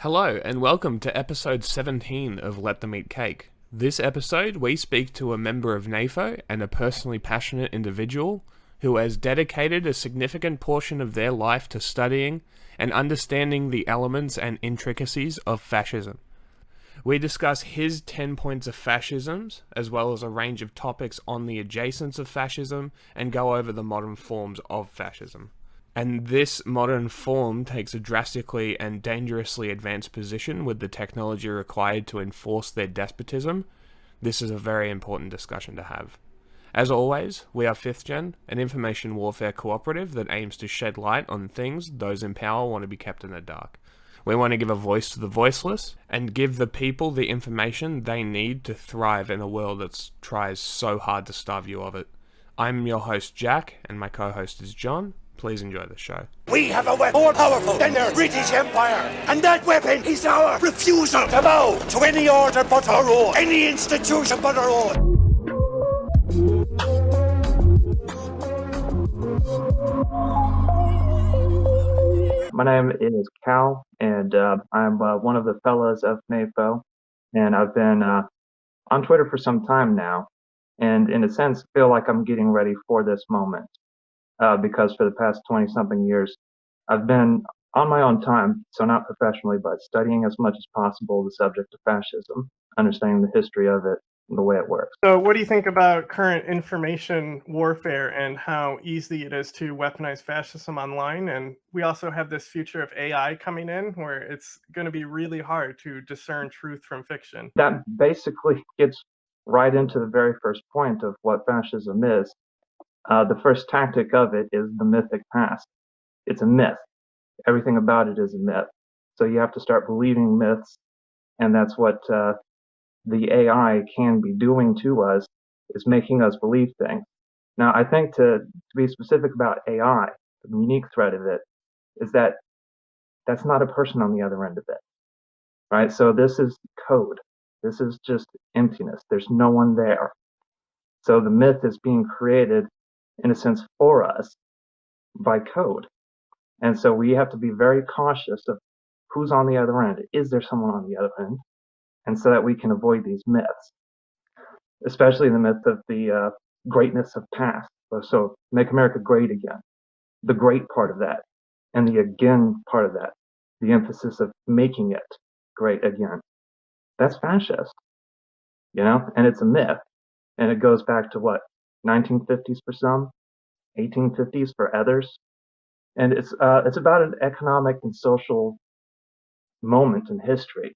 Hello, and welcome to episode 17 of Let Them Eat Cake. This episode, we speak to a member of NAFO and a personally passionate individual who has dedicated a significant portion of their life to studying and understanding the elements and intricacies of fascism. We discuss his 10 points of fascisms, as well as a range of topics on the adjacents of fascism, and go over the modern forms of fascism. And this modern form takes a drastically and dangerously advanced position with the technology required to enforce their despotism. This is a very important discussion to have. As always, we are 5th Gen, an information warfare cooperative that aims to shed light on things those in power want to be kept in the dark. We want to give a voice to the voiceless and give the people the information they need to thrive in a world that tries so hard to starve you of it. I'm your host Jack, and my co-host is John. Please enjoy the show. We have a weapon more powerful than the British Empire, and that weapon is our refusal to bow to any order but our own, any institution but our own. My name is Cal, and I'm one of the fellows of NAFO, and I've been on Twitter for some time now, and in a sense feel like I'm getting ready for this moment. Because for the past 20-something years, I've been on my own time, so not professionally, but studying as much as possible the subject of fascism, understanding the history of it and the way it works. So what do you think about current information warfare and how easy it is to weaponize fascism online? And we also have this future of AI coming in where it's going to be really hard to discern truth from fiction. That basically gets right into the very first point of what fascism is. The first tactic of it is the mythic past. It's a myth. Everything about it is a myth. So you have to start believing myths, and that's what the AI can be doing to us, is making us believe things. Now, I think to be specific about AI, the unique threat of it is that that's not a person on the other end of it, right? So this is code. This is just emptiness. There's no one there. So the myth is being created in a sense for us by code. And so we have to be very cautious of who's on the other end. Is there someone on the other end? And so that we can avoid these myths, especially the myth of the greatness of past. So make America great again, the great part of that, and the again part of that, the emphasis of making it great again. That's fascist, and it's a myth. And it goes back to what, 1950s for some, 1850s for others. And it's about an economic and social moment in history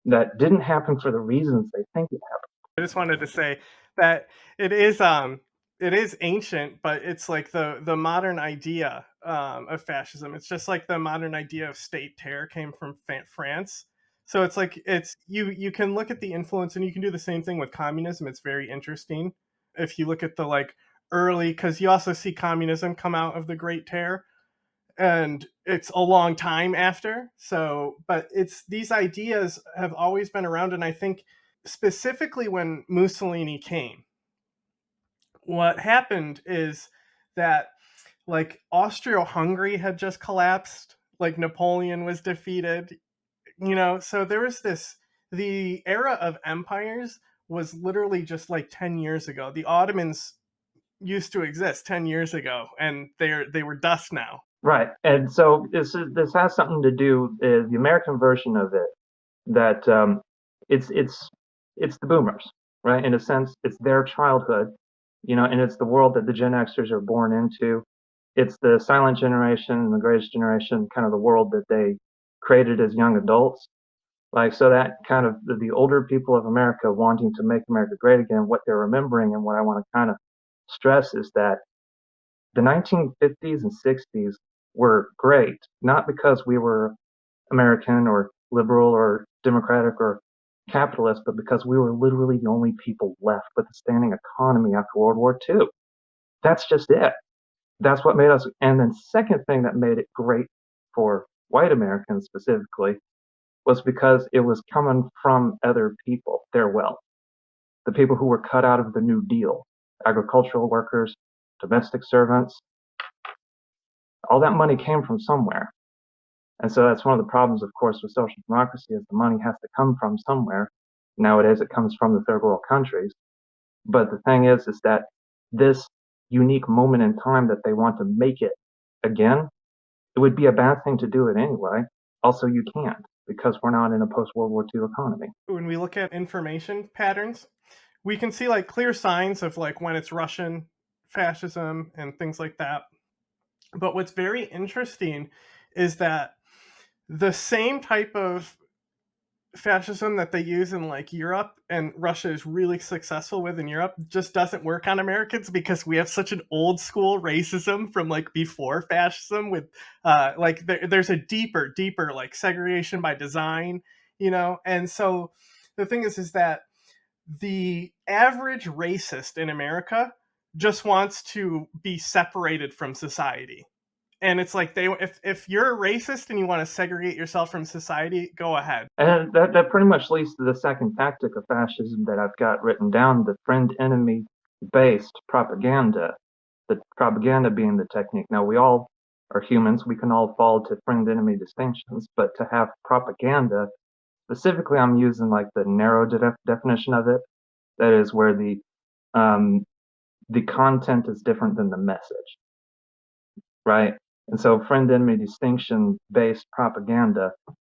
that didn't happen for the reasons they think it happened. I just wanted to say that it is ancient, but it's like the modern idea of fascism. It's just like the modern idea of state terror came from France. So it's like you can look at the influence, and you can do the same thing with communism. It's very interesting if you look at the early, because you also see communism come out of the Great Terror, and it's a long time after. So, but these ideas have always been around, and I think specifically when Mussolini came, what happened is that Austria-Hungary had just collapsed, Napoleon was defeated, so there was the era of empires was literally just 10 years ago. The Ottomans used to exist 10 years ago, and they were dust now. Right. And so this has something to do, the American version of it, that it's the boomers, right? In a sense, it's their childhood, and it's the world that the Gen Xers are born into. It's the silent generation and the greatest generation, kind of the world that they created as young adults. So that kind of the older people of America wanting to make America great again, what they're remembering, and what I want to kind of stress is that the 1950s and 60s were great, not because we were American or liberal or democratic or capitalist, but because we were literally the only people left with a standing economy after World War II. That's just it. That's what made us. And then second thing that made it great for white Americans specifically was because it was coming from other people, their wealth, the people who were cut out of the New Deal, agricultural workers, domestic servants. All that money came from somewhere. And so that's one of the problems, of course, with social democracy is the money has to come from somewhere. Nowadays, it comes from the third world countries. But the thing is that this unique moment in time that they want to make it again, it would be a bad thing to do it anyway. Also, you can't because we're not in a post-World War II economy. When we look at information patterns, we can see like clear signs of like when it's Russian fascism and things like that. But what's very interesting is that the same type of fascism that they use in like Europe and Russia is really successful with in Europe just doesn't work on Americans because we have such an old school racism from like before fascism with like there's a deeper like segregation by design, you know. And so the thing is that the average racist in America just wants to be separated from society. And it's like if you're a racist and you want to segregate yourself from society, go ahead. And that pretty much leads to the second tactic of fascism that I've got written down, the friend-enemy based propaganda, the propaganda being the technique. Now, we all are humans. We can all fall to friend-enemy distinctions, but to have propaganda, specifically I'm using like the narrow definition of it, that is where the content is different than the message, right? And so friend-enemy distinction-based propaganda,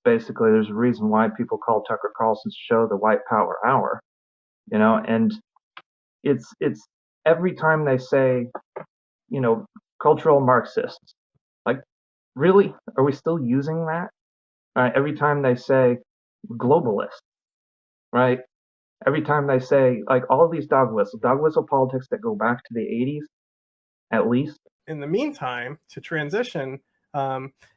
basically there's a reason why people call Tucker Carlson's show the White Power Hour, you know, and it's every time they say, you know, cultural Marxists, like, really? Are we still using that? Every time they say globalist, right? Every time they say, like, all of these dog whistle politics that go back to the 80s, at least. In the meantime, to transition,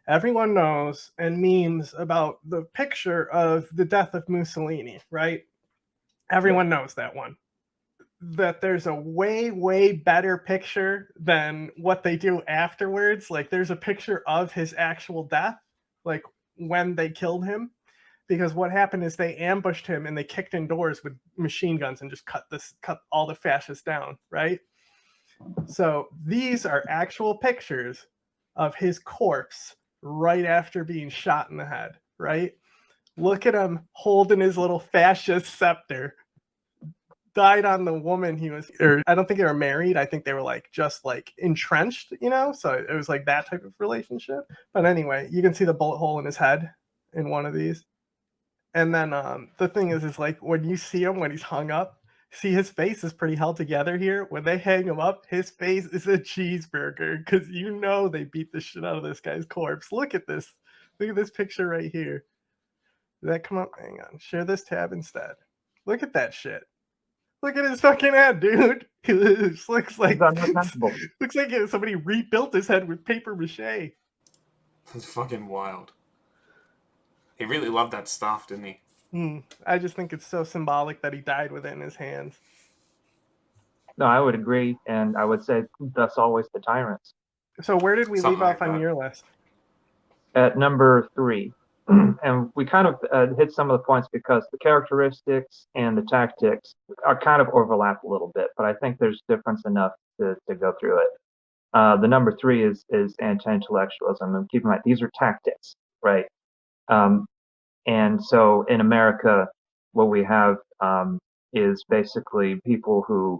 everyone knows and memes about the picture of the death of Mussolini, right? Everyone knows that one. That there's a way better picture than what they do afterwards. Like there's a picture of his actual death, like when they killed him. Because what happened is they ambushed him and they kicked in doors with machine guns and just cut all the fascists down, right? So these are actual pictures of his corpse right after being shot in the head, right? Look at him holding his little fascist scepter. Died on the woman he was, or I don't think they were married. I think they were like just like entrenched, you know? So it was like that type of relationship. But anyway, you can see the bullet hole in his head in one of these. And then the thing is like when you see him when he's hung up, see his face is pretty held together here. When they hang him up, his face is a cheeseburger because you know they beat the shit out of this guy's corpse. Look at this. Look at this picture right here. Did that come up? Hang on. Share this tab instead. Look at that shit. Look at his fucking head, dude. It looks like somebody rebuilt his head with paper mache. That's fucking wild. He really loved that stuff, didn't he? I just think it's so symbolic that he died with it in his hands. No, I would agree, and I would say thus always the tyrants. So where did we leave off on your list? At number 3. And we kind of hit some of the points because the characteristics and the tactics are kind of overlap a little bit, but I think there's difference enough to go through it. The number 3 is anti-intellectualism, and keep in mind these are tactics, right? And so in America, what we have is basically people who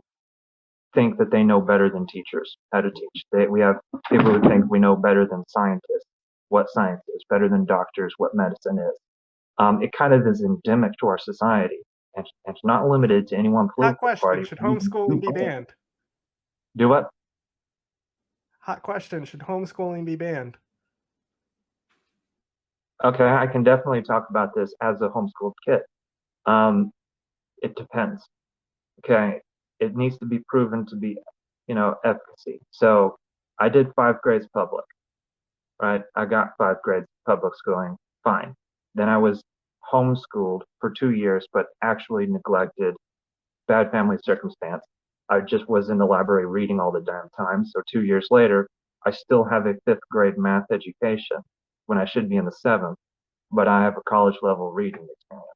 think that they know better than teachers how to teach. We have people who think we know better than scientists what science is, better than doctors what medicine is. It kind of is endemic to our society, and it's not limited to any one political party. Should homeschooling be banned? Do what? Hot question. Should homeschooling be banned? Okay, I can definitely talk about this as a homeschooled kid. It depends. Okay, it needs to be proven to be, efficacy. So I did 5 grades public, right? I got 5 grades public schooling, fine. Then I was homeschooled for 2 years, but actually neglected, bad family circumstance. I just was in the library reading all the damn time. So 2 years later, I still have a 5th grade math education when I should be in the 7th, but I have a college level reading experience.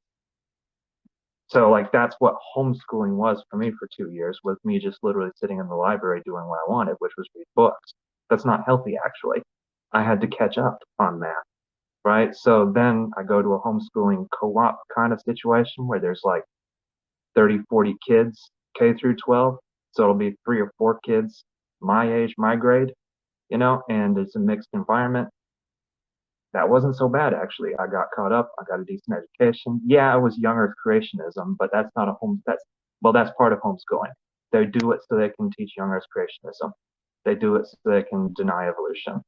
So like that's what homeschooling was for me for 2 years, was me just literally sitting in the library doing what I wanted, which was read books. That's not healthy, actually. I had to catch up on math. right? So then I go to a homeschooling co-op kind of situation where there's like 30, 40 kids, K through 12. So it'll be 3 or 4 kids my age, my grade, and it's a mixed environment. That wasn't so bad, actually. I got caught up. I got a decent education. Yeah, it was young Earth creationism, but that's not a that's part of homeschooling. They do it so they can teach young Earth creationism. They do it so they can deny evolution.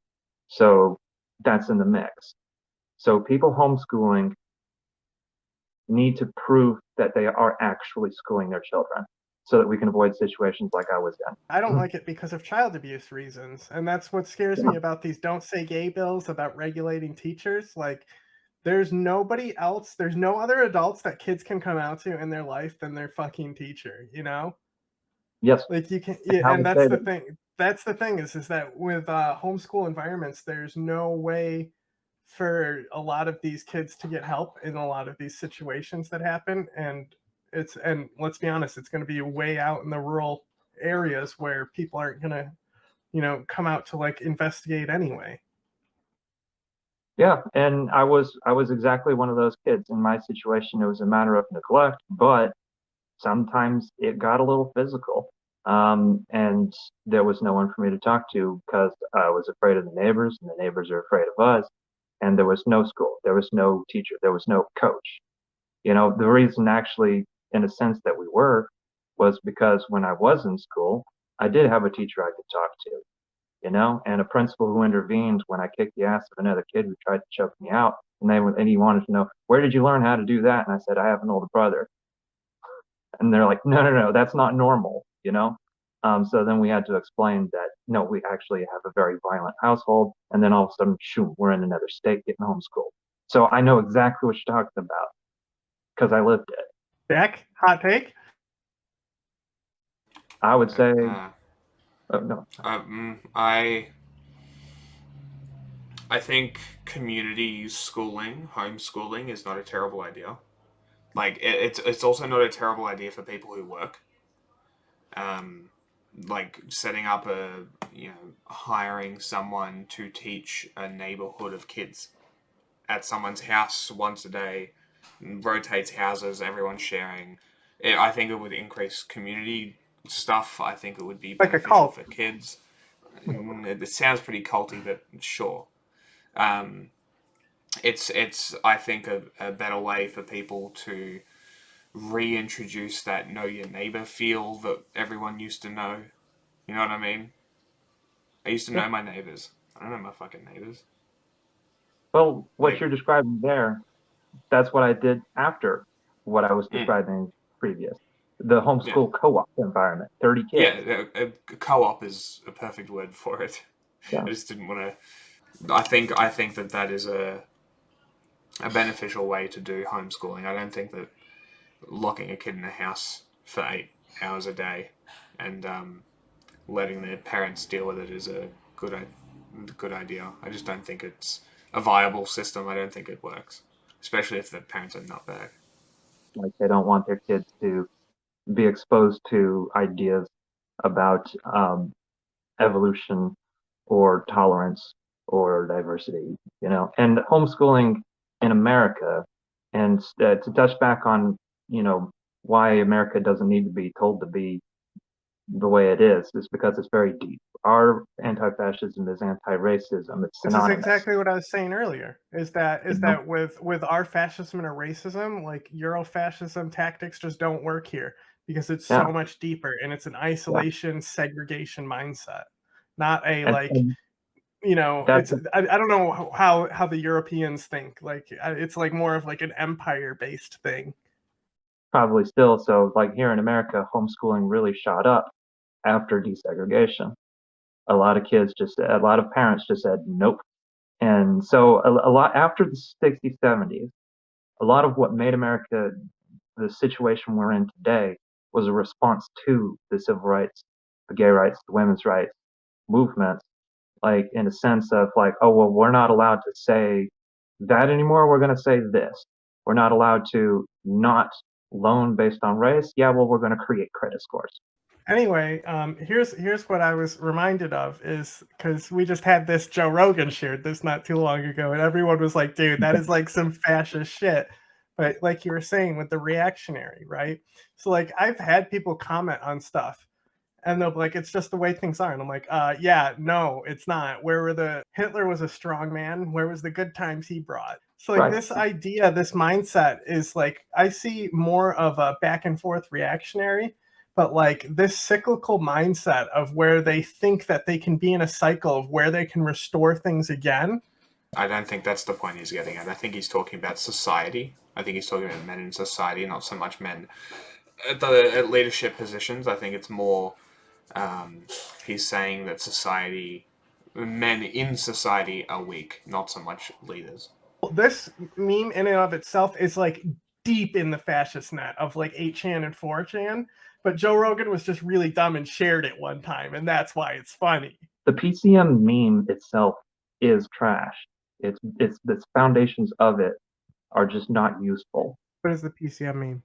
So that's in the mix. So people homeschooling need to prove that they are actually schooling their children so that we can avoid situations like I was in. I don't like it because of child abuse reasons, and that's what scares Yeah. me about these "Don't Say Gay" bills about regulating teachers. Like, there's nobody else, there's no other adults that kids can come out to in their life than their fucking teacher, you know? Yes, Like, you can, yeah, I and would that's say the that. thing. That's the thing is that with homeschool environments, there's no way for a lot of these kids to get help in a lot of these situations that happen, and let's be honest, it's going to be way out in the rural areas where people aren't going to come out to like investigate anyway. Yeah, and I was exactly one of those kids. In my situation, it was a matter of neglect, but sometimes it got a little physical. And there was no one for me to talk to because I was afraid of the neighbors, and the neighbors are afraid of us. And there was no school, there was no teacher, there was no coach. The reason actually, in a sense, that we were was because when I was in school, I did have a teacher I could talk to, and a principal who intervened when I kicked the ass of another kid who tried to choke me out. And he wanted to know, where did you learn how to do that? And I said, I have an older brother. And they're like, no, no, no, that's not normal. So then we had to explain that, no, we actually have a very violent household. And then all of a sudden, shoot, we're in another state getting homeschooled. So I know exactly what you're talking about because I lived it. Beck, hot take. I would say, no, I think community schooling, homeschooling, is not a terrible idea. Like it's also not a terrible idea for people who work. Um, like setting up hiring someone to teach a neighborhood of kids at someone's house once a day, rotates houses, everyone's sharing. I think it would increase community stuff. I think it would be Like a beneficial cult. for kids. It sounds pretty culty, but sure. Um, it's I think a better way for people to reintroduce that know your neighbor feel that everyone used to know. You know what I mean? I used to yeah. know my neighbors. I don't know my fucking neighbors. Well, what Like, you're describing there, that's what I did after what I was mm, describing previous. The yeah, homeschool co-op environment, 30 kids. yeah. A co-op is a perfect word for it. Yeah. I just didn't want to. I think that is a beneficial way to do homeschooling. I don't think that locking a kid in a house for 8 hours a day and letting their parents deal with it is a good idea. I just don't think it's a viable system. I don't think it works, especially if the parents are nutbag. Like they don't want their kids to be exposed to ideas about evolution or tolerance or diversity. And homeschooling in America, and to touch back on, why America doesn't need to be told to be the way it is because it's very deep. Our anti-fascism is anti-racism. It's This is synonymous. exactly what I was saying earlier. Is that You is know? that with our fascism and our racism, like Eurofascism tactics just don't work here because it's Yeah, so much deeper and it's an yeah. isolation segregation mindset, not a like And that's it's I don't know how the Europeans think. Like it's like more of like an empire based thing. probably still so. Like here in America, homeschooling really shot up after desegregation. A lot of parents just said nope. And so a lot after the 60s, 70s, a lot of what made America the situation we're in today was a response to the civil rights, the gay rights, the women's rights movements, like in a sense of like, oh, well, we're not allowed to say that anymore. We're going to say this. We're not allowed to not loan based on race. Yeah, well, we're going to create credit scores. Anyway, here's what I was reminded of is because we just had this Joe Rogan shared this not too long ago, and everyone was like, "Dude, that is like some fascist shit." But like you were saying with the reactionary, right? So like I've had people comment on stuff, and they'll be like, "It's just the way things are," and I'm like, yeah, no, it's not. Where were the Hitler was a strong man? Where was the good times he brought?" So like Right. this idea, this mindset is like I see more of a back and forth reactionary, but like this cyclical mindset of where they think that they can be in a cycle of where they can restore things again. I don't think that's the point he's getting at. I think he's talking about society. I think he's talking about men in society, not so much men at leadership positions. I think it's more he's saying that men in society are weak, not so much leaders. This meme in and of itself is like deep in the fascist net of like 8chan and 4chan, but Joe Rogan was just really dumb and shared it one time, and that's why it's funny. The PCM meme itself is trash. It's the foundations of it are just not useful. What is the PCM meme?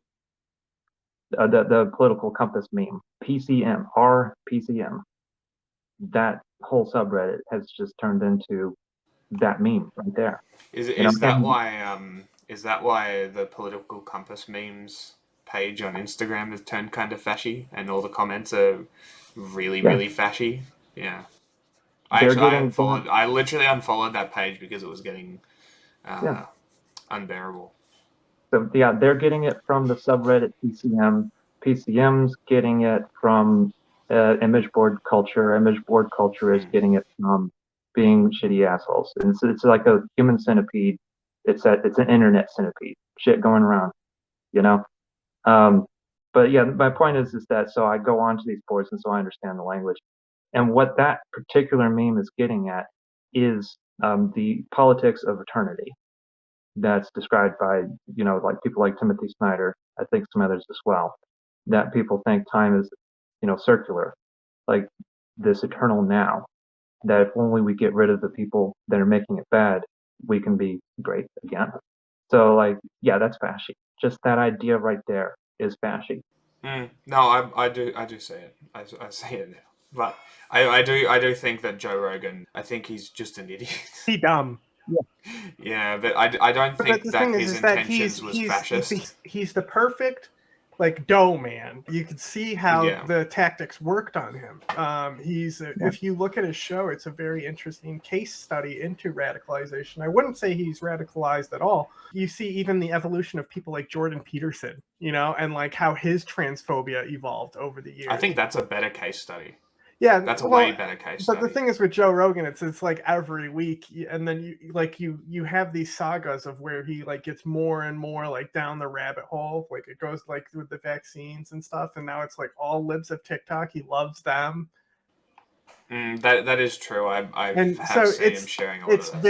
The political compass meme, PCM, RPCM, that whole subreddit has just turned into that meme right there. Is that why the political compass memes page on Instagram has turned kind of fashy and all the comments are really fashy? Yeah. I literally unfollowed that page because it was getting unbearable. So yeah, they're getting it from the subreddit PCM. PCM's getting it from image board culture. Image board culture is getting it from being shitty assholes. And it's like a human centipede. It's an internet centipede. Shit going around, you know. But yeah, my point is that so I go onto these boards and so I understand the language. And what that particular meme is getting at is the politics of eternity that's described by, like people like Timothy Snyder, I think some others as well, that people think time is, circular, like this eternal now, that if only we get rid of the people that are making it bad, we can be great again. So like, yeah, that's fashy. Just that idea right there is fashy. No, I do say it. I say it now. But I do think that Joe Rogan, I think he's just an idiot. He dumb. Yeah, but I don't think the that thing his is that intentions was fascist. he's the perfect like dough man. You could see how the tactics worked on him. If you look at his show, it's a very interesting case study into radicalization. I wouldn't say he's radicalized at all. You see even the evolution of people like Jordan Peterson, and like how his transphobia evolved over the years. I think that's a better case study. Yeah, that's a way better case study. But the thing is with Joe Rogan, it's like every week, and then you have these sagas of where he like gets more and more like down the rabbit hole, like it goes like with the vaccines and stuff, and now it's like all libs of TikTok. He loves them. That is true. I have seen him sharing a lot of that stuff.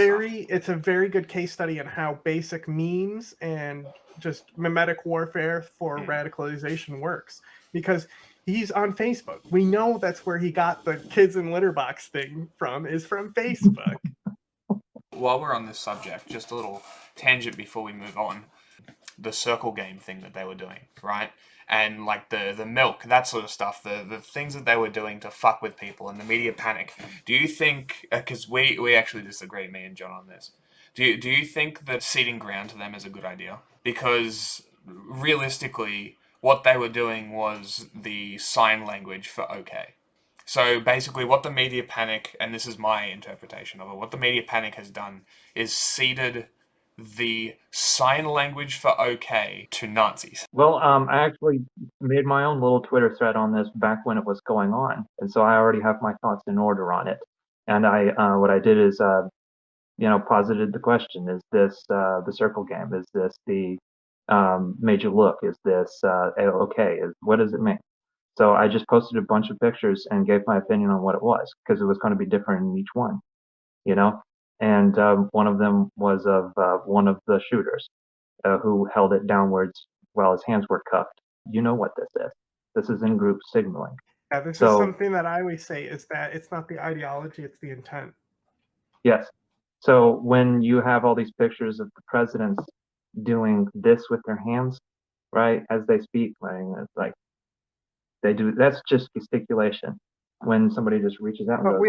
It's a very good case study on how basic memes and just mimetic warfare for radicalization works, because he's on Facebook. We know that's where he got the kids in litter box thing is from Facebook. While we're on this subject, just a little tangent before we move on. The circle game thing that they were doing, right? And like the milk, that sort of stuff, the things that they were doing to fuck with people and the media panic. Do you think, because we actually disagree, me and John, on this, do you think that ceding ground to them is a good idea? Because realistically, what they were doing was the sign language for okay. So basically what the media panic, and this is my interpretation of it, what the media panic has done is ceded the sign language for okay to Nazis. Well, I actually made my own little Twitter thread on this back when it was going on, and so I already have my thoughts in order on it. And what I did is, posited the question: is this the circle game? Is this the made you look? Is this okay? What does it mean? So I just posted a bunch of pictures and gave my opinion on what it was, because it was going to be different in each one, And one of them was of one of the shooters who held it downwards while his hands were cuffed. You know what this is. This is in-group signaling. Yeah, this is something that I always say is that it's not the ideology, it's the intent. Yes. So when you have all these pictures of the presidents doing this with their hands, right, as they speak, it's like, They do. That's just gesticulation. When somebody just reaches out and But goes,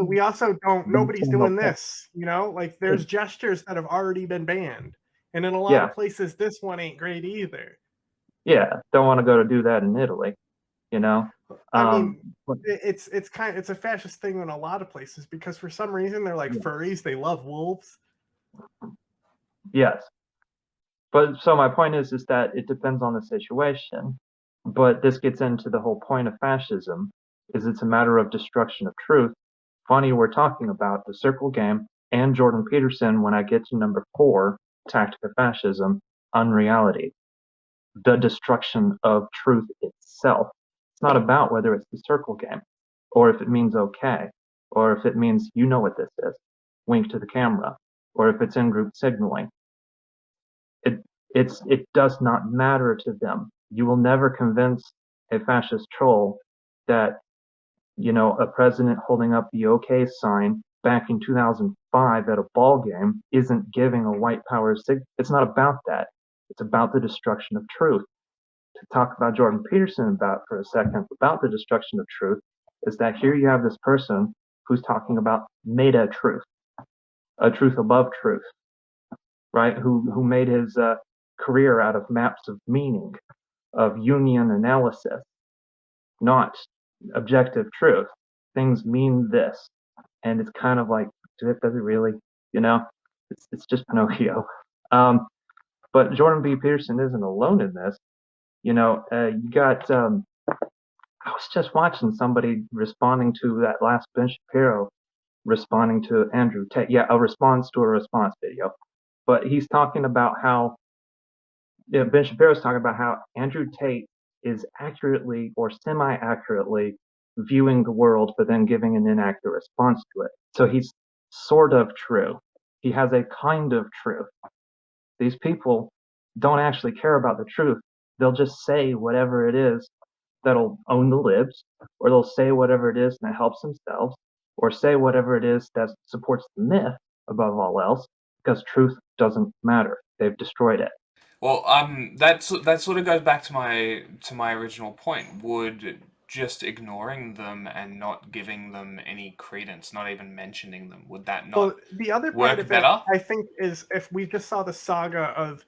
we also don't. Nobody's doing okay. this. Like there's gestures that have already been banned, and in a lot Yeah. of places, this one ain't great either. Yeah, don't want to go to do that in Italy, you know. I mean, it's a fascist thing in a lot of places because for some reason they're like furries. They love wolves. Yes, but so my point is that it depends on the situation. But this gets into the whole point of fascism, is it's a matter of destruction of truth. Funny, we're talking about the Circle Game and Jordan Peterson when I get to number 4, Tactic of Fascism, Unreality, the destruction of truth itself. It's not about whether it's the Circle Game, or if it means okay, or if it means you know what this is, wink to the camera, or if it's in-group signaling. It does not matter to them. You will never convince a fascist troll that, a president holding up the OK sign back in 2005 at a ball game isn't giving a white power signal. It's not about that. It's about the destruction of truth. To talk about Jordan Peterson about for a second about the destruction of truth is that here you have this person who's talking about meta truth, a truth above truth, right? Who made his career out of maps of meaning, of union analysis, not objective truth. Things mean this, and it's kind of like, does it really? It's just Pinocchio. But Jordan B. Peterson isn't alone in this. You got. I was just watching somebody responding to that last Ben Shapiro responding to Andrew Tate. Yeah, a response to a response video. But he's talking about how Ben Shapiro's talking about how Andrew Tate is accurately or semi-accurately viewing the world, but then giving an inaccurate response to it. So he's sort of true. He has a kind of truth. These people don't actually care about the truth. They'll just say whatever it is that'll own the libs, or they'll say whatever it is that helps themselves, or say whatever it is that supports the myth above all else, because truth doesn't matter. They've destroyed it. Well, that sort of goes back to my original point. Would just ignoring them and not giving them any credence, not even mentioning them, would that not the other part work of better? it, I think, is if we just saw the saga of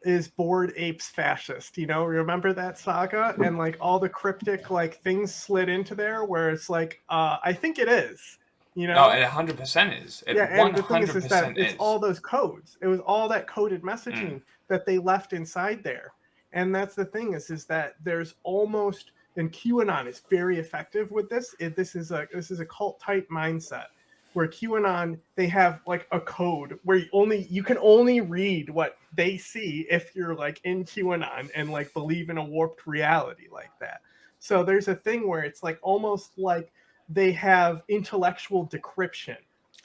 is Bored Apes fascist? Remember that saga and like all the cryptic like things slid into there where it's like, I think it is. No, it 100% is. It and the thing is that it's is. all those codes. It was all that coded messaging that they left inside there, and that's the thing is that there's almost, and QAnon is very effective with this. This is a cult type mindset where QAnon, they have like a code where you can only read what they see if you're like in QAnon and like believe in a warped reality like that. So there's a thing where it's like almost like they have intellectual decryption.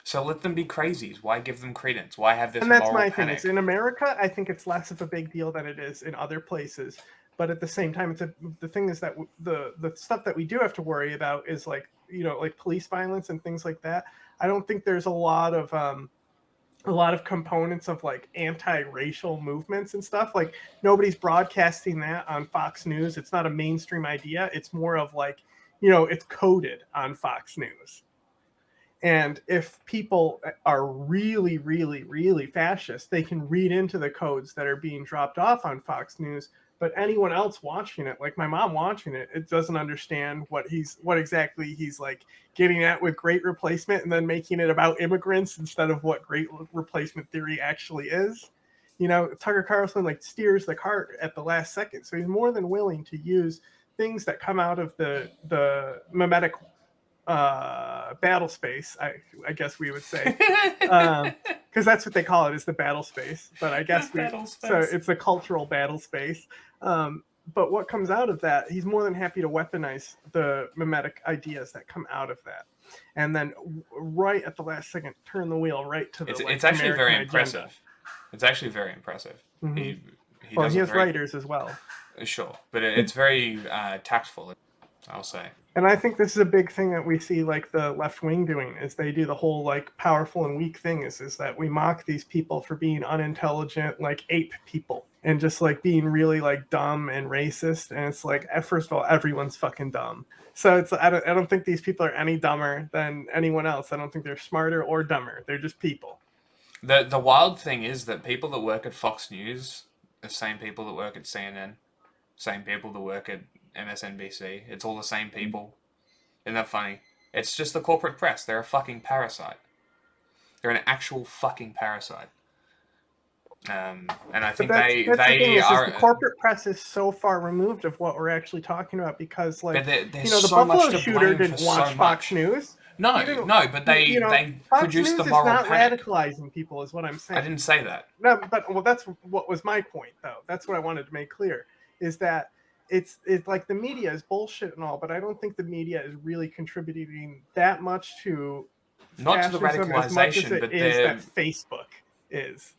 So let them be crazies. Why give them credence? Why have this and that's moral my panic? thing. It's in America, I think it's less of a big deal than it is in other places. But at the same time, the thing is that the stuff that we do have to worry about is like police violence and things like that. I don't think there's a lot of components of like anti-racial movements and stuff. Like nobody's broadcasting that on Fox News. It's not a mainstream idea. It's more of like, it's coded on Fox News. And if people are really, really, really fascist, they can read into the codes that are being dropped off on Fox News. But anyone else watching it, like my mom watching it, it doesn't understand what exactly he's like getting at with Great Replacement, and then making it about immigrants instead of what Great Replacement theory actually is. Tucker Carlson like steers the cart at the last second, so he's more than willing to use things that come out of the mimetic battle space, I guess we would say, because that's what they call it, is the battle space. But I guess so it's a cultural battle space. But what comes out of that, he's more than happy to weaponize the mimetic ideas that come out of that, and then right at the last second turn the wheel right to the. It's actually very impressive. It's actually very impressive. Mm-hmm. He has writers as well. Sure, but it's very tactful, I'll say. And I think this is a big thing that we see like the left wing doing, is they do the whole like powerful and weak thing is that we mock these people for being unintelligent, like ape people. and just like being really like dumb and racist. And it's like, first of all, everyone's fucking dumb. So it's I don't think these people are any dumber than anyone else. I don't think they're smarter or dumber. They're just people. The wild thing is that people that work at Fox News, the same people that work at CNN, same people that work at MSNBC. It's all the same people. Isn't that funny? It's just the corporate press. They're a fucking parasite. They're an actual fucking parasite. And I think that's the thing they is are. the corporate press is so far removed of what we're actually talking about, because like, But there's you know, the so much Buffalo to shooter blame didn't for watch so Fox much. News. No, but they Fox produced News the is moral not panic. radicalizing people, is what I'm saying. I didn't say that. No, but well, that's what was my point, though. That's what I wanted to make clear, is that it's like the media is bullshit and all, but I don't think the media is really contributing that much to Not to the fascism as much as radicalization, it but is that Facebook is.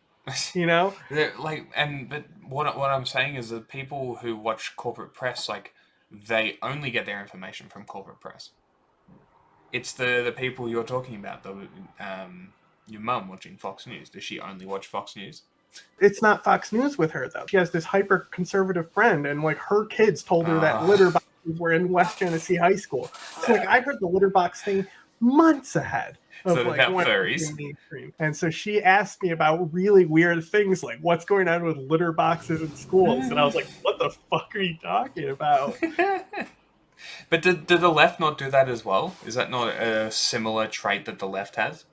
You know, but what I'm saying is that people who watch corporate press, like, they only get their information from corporate press. It's the people you're talking about, your mum watching Fox News. Does she only watch Fox News? It's not Fox News with her, though. She has this hyper conservative friend, and like her kids told her that litter boxes were in West Genesee High School. So like I heard the litter box thing months ahead of So like about when furries. Mainstream. And so she asked me about really weird things like what's going on with litter boxes in schools, and I was like, "What the fuck are you talking about?" But did the left not do that as well? Is that not a similar trait that the left has?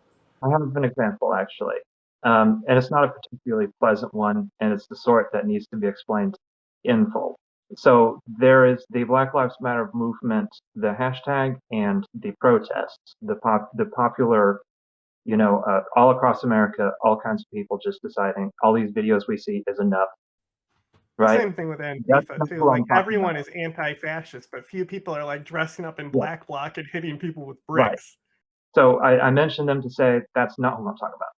I have an example actually, and it's not a particularly pleasant one, and it's the sort that needs to be explained in full. So there is the Black Lives Matter movement, the hashtag, and the protests, the popular, all across America, all kinds of people just deciding all these videos we see is enough, right? Same thing with Antifa too. Like everyone is anti-fascist, but few people are like dressing up in black bloc and hitting people with bricks. Right. So I mentioned them to say that's not what I'm talking about.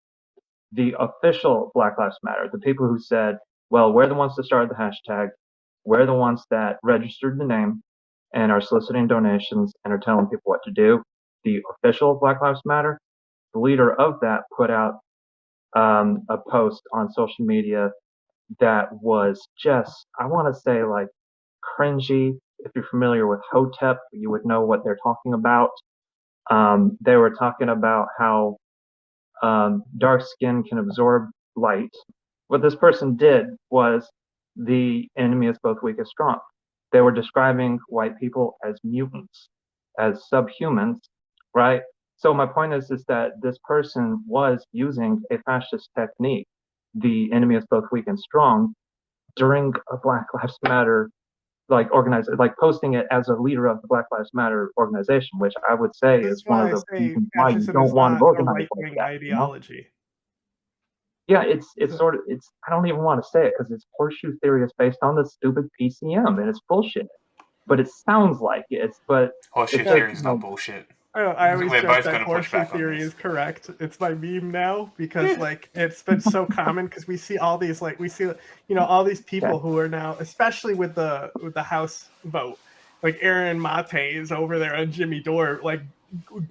The official Black Lives Matter, the people who said, well, we're the ones that started the hashtag, we're the ones that registered the name and are soliciting donations and are telling people what to do. The official Black Lives Matter, the leader of that put out a post on social media that was just, I want to say, like cringy. If you're familiar with Hotep, you would know what they're talking about. They were talking about how dark skin can absorb light. What this person did was the enemy is both weak and strong. They were describing white people as mutants, as subhumans, right? So my point is that this person was using a fascist technique, the enemy is both weak and strong, during a Black Lives Matter posting it as a leader of the Black Lives Matter organization, which I would say is one of the reasons why you don't want to organize like that. Ideology. Yeah, it's sort of I don't even want to say it because it's horseshoe theory is based on the stupid PCM and it's bullshit. But it sounds like it's horseshoe theory is not bullshit. I always joke that horseshoe theory is correct. It's my meme now because like it's been so common because we see all these all these people who are now, especially with the House vote, like Aaron Mate is over there on Jimmy Dore like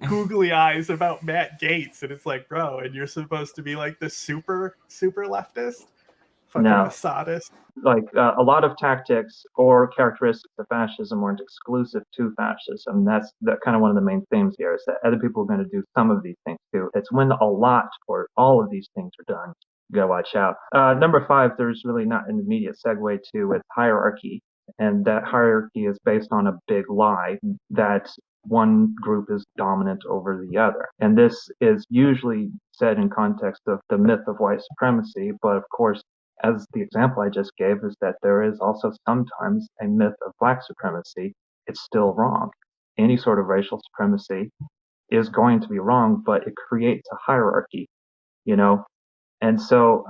googly eyes about Matt Gaetz, and it's like, bro, and you're supposed to be like the super leftist, fucking sadist. Like a lot of tactics or characteristics of fascism weren't exclusive to fascism. That's kind of one of the main themes here, is that other people are going to do some of these things too. It's when a lot or all of these things are done, you gotta watch out. Number 5, there's really not an immediate segue to it, hierarchy. And that hierarchy is based on a big lie that one group is dominant over the other. And this is usually said in context of the myth of white supremacy, but of course, as the example I just gave, is that there is also sometimes a myth of black supremacy. It's still wrong. Any sort of racial supremacy is going to be wrong, but it creates a hierarchy, And so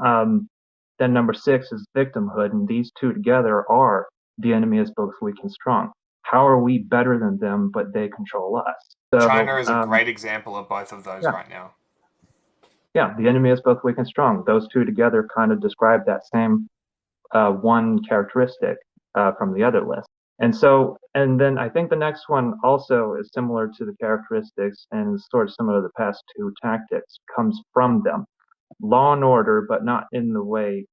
then number 6 is victimhood, and these two together are the enemy is both weak and strong. How are we better than them, but they control us? So, China is a great example of both of those right now. Yeah, the enemy is both weak and strong. Those two together kind of describe that same one characteristic from the other list. And then I think the next one also is similar to the characteristics and is sort of similar to the past two tactics, comes from them. Law and order, but not in the way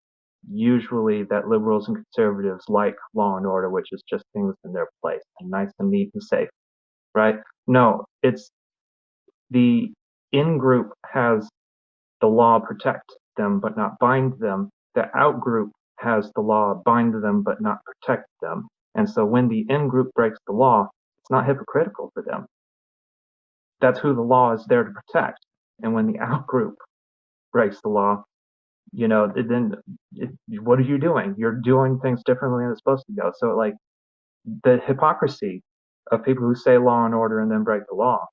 usually that liberals and conservatives like law and order, which is just things in their place and nice and neat and safe, right? No, it's the in-group has the law protect them but not bind them. The out-group has the law bind them but not protect them. And so when the in-group breaks the law, it's not hypocritical for them. That's who the law is there to protect. And when the out-group breaks the law, then what are you doing? You're doing things differently than it's supposed to go. So, like, the hypocrisy of people who say law and order and then break the law,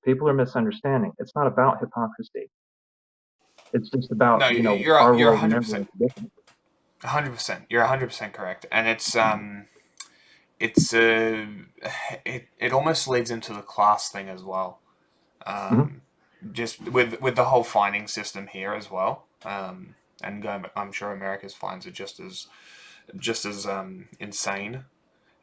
people are misunderstanding. It's not about hypocrisy. It's just about, No, our you're world and their world is different. 100%. You're 100% correct, and it almost leads into the class thing as well. Just with the whole fining system here as well. And I'm sure America's fines are just as insane.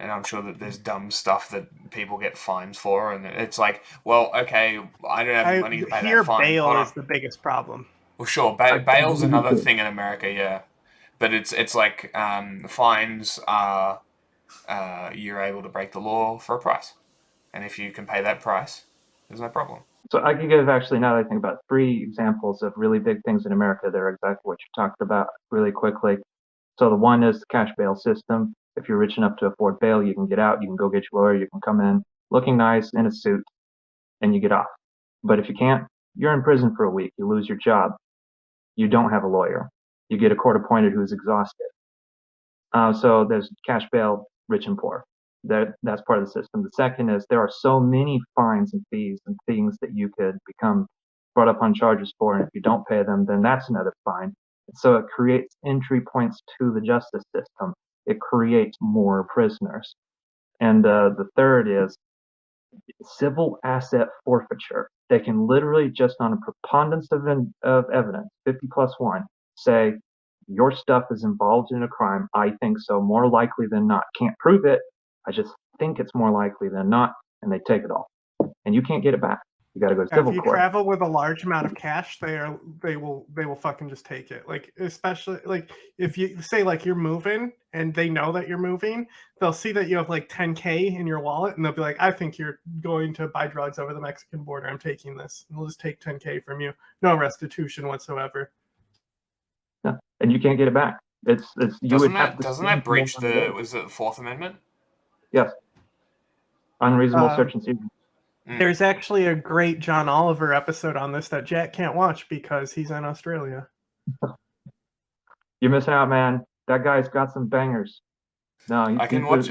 And I'm sure that there's dumb stuff that people get fines for, and it's like, well, okay, I don't have money to pay Here, that fine. bail is the biggest problem. Well, sure, bail's another thing in America, yeah, but it's like fines are you're able to break the law for a price, and if you can pay that price, there's no problem. So I could give, actually, now that I think about, 3 examples of really big things in America that are exactly what you talked about really quickly. So the one is the cash bail system. If you're rich enough to afford bail, you can get out, you can go get your lawyer, you can come in looking nice in a suit, and you get off. But if you can't, you're in prison for a week, you lose your job, you don't have a lawyer, you get a court appointed who's exhausted. So there's cash bail, rich and poor. That's part of the system. The second is there are so many fines and fees and things that you could become brought up on charges for, and if you don't pay them, then that's another fine. So it creates entry points to the justice system. It creates more prisoners. And the third is civil asset forfeiture. They can literally, just on a preponderance of evidence, 50 plus 1, say, your stuff is involved in a crime. I think so, more likely than not. Can't prove it. I just think it's more likely than not, and they take it all. And you can't get it back. You got to go to civil If you court. travel with a large amount of cash, they will fucking just take it. Like, especially like if you say like you're moving and they know that you're moving, they'll see that you have like 10K in your wallet and they'll be like, I think you're going to buy drugs over the Mexican border. I'm taking this. And they'll just take 10K from you. No restitution whatsoever. Yeah. And you can't get it back. It's you doesn't would have to doesn't that breach was it the Fourth Amendment? Yes. Unreasonable search and seizure. There's actually a great John Oliver episode on this that Jack can't watch because he's in Australia. You're missing out, man. That guy's got some bangers. No, I can watch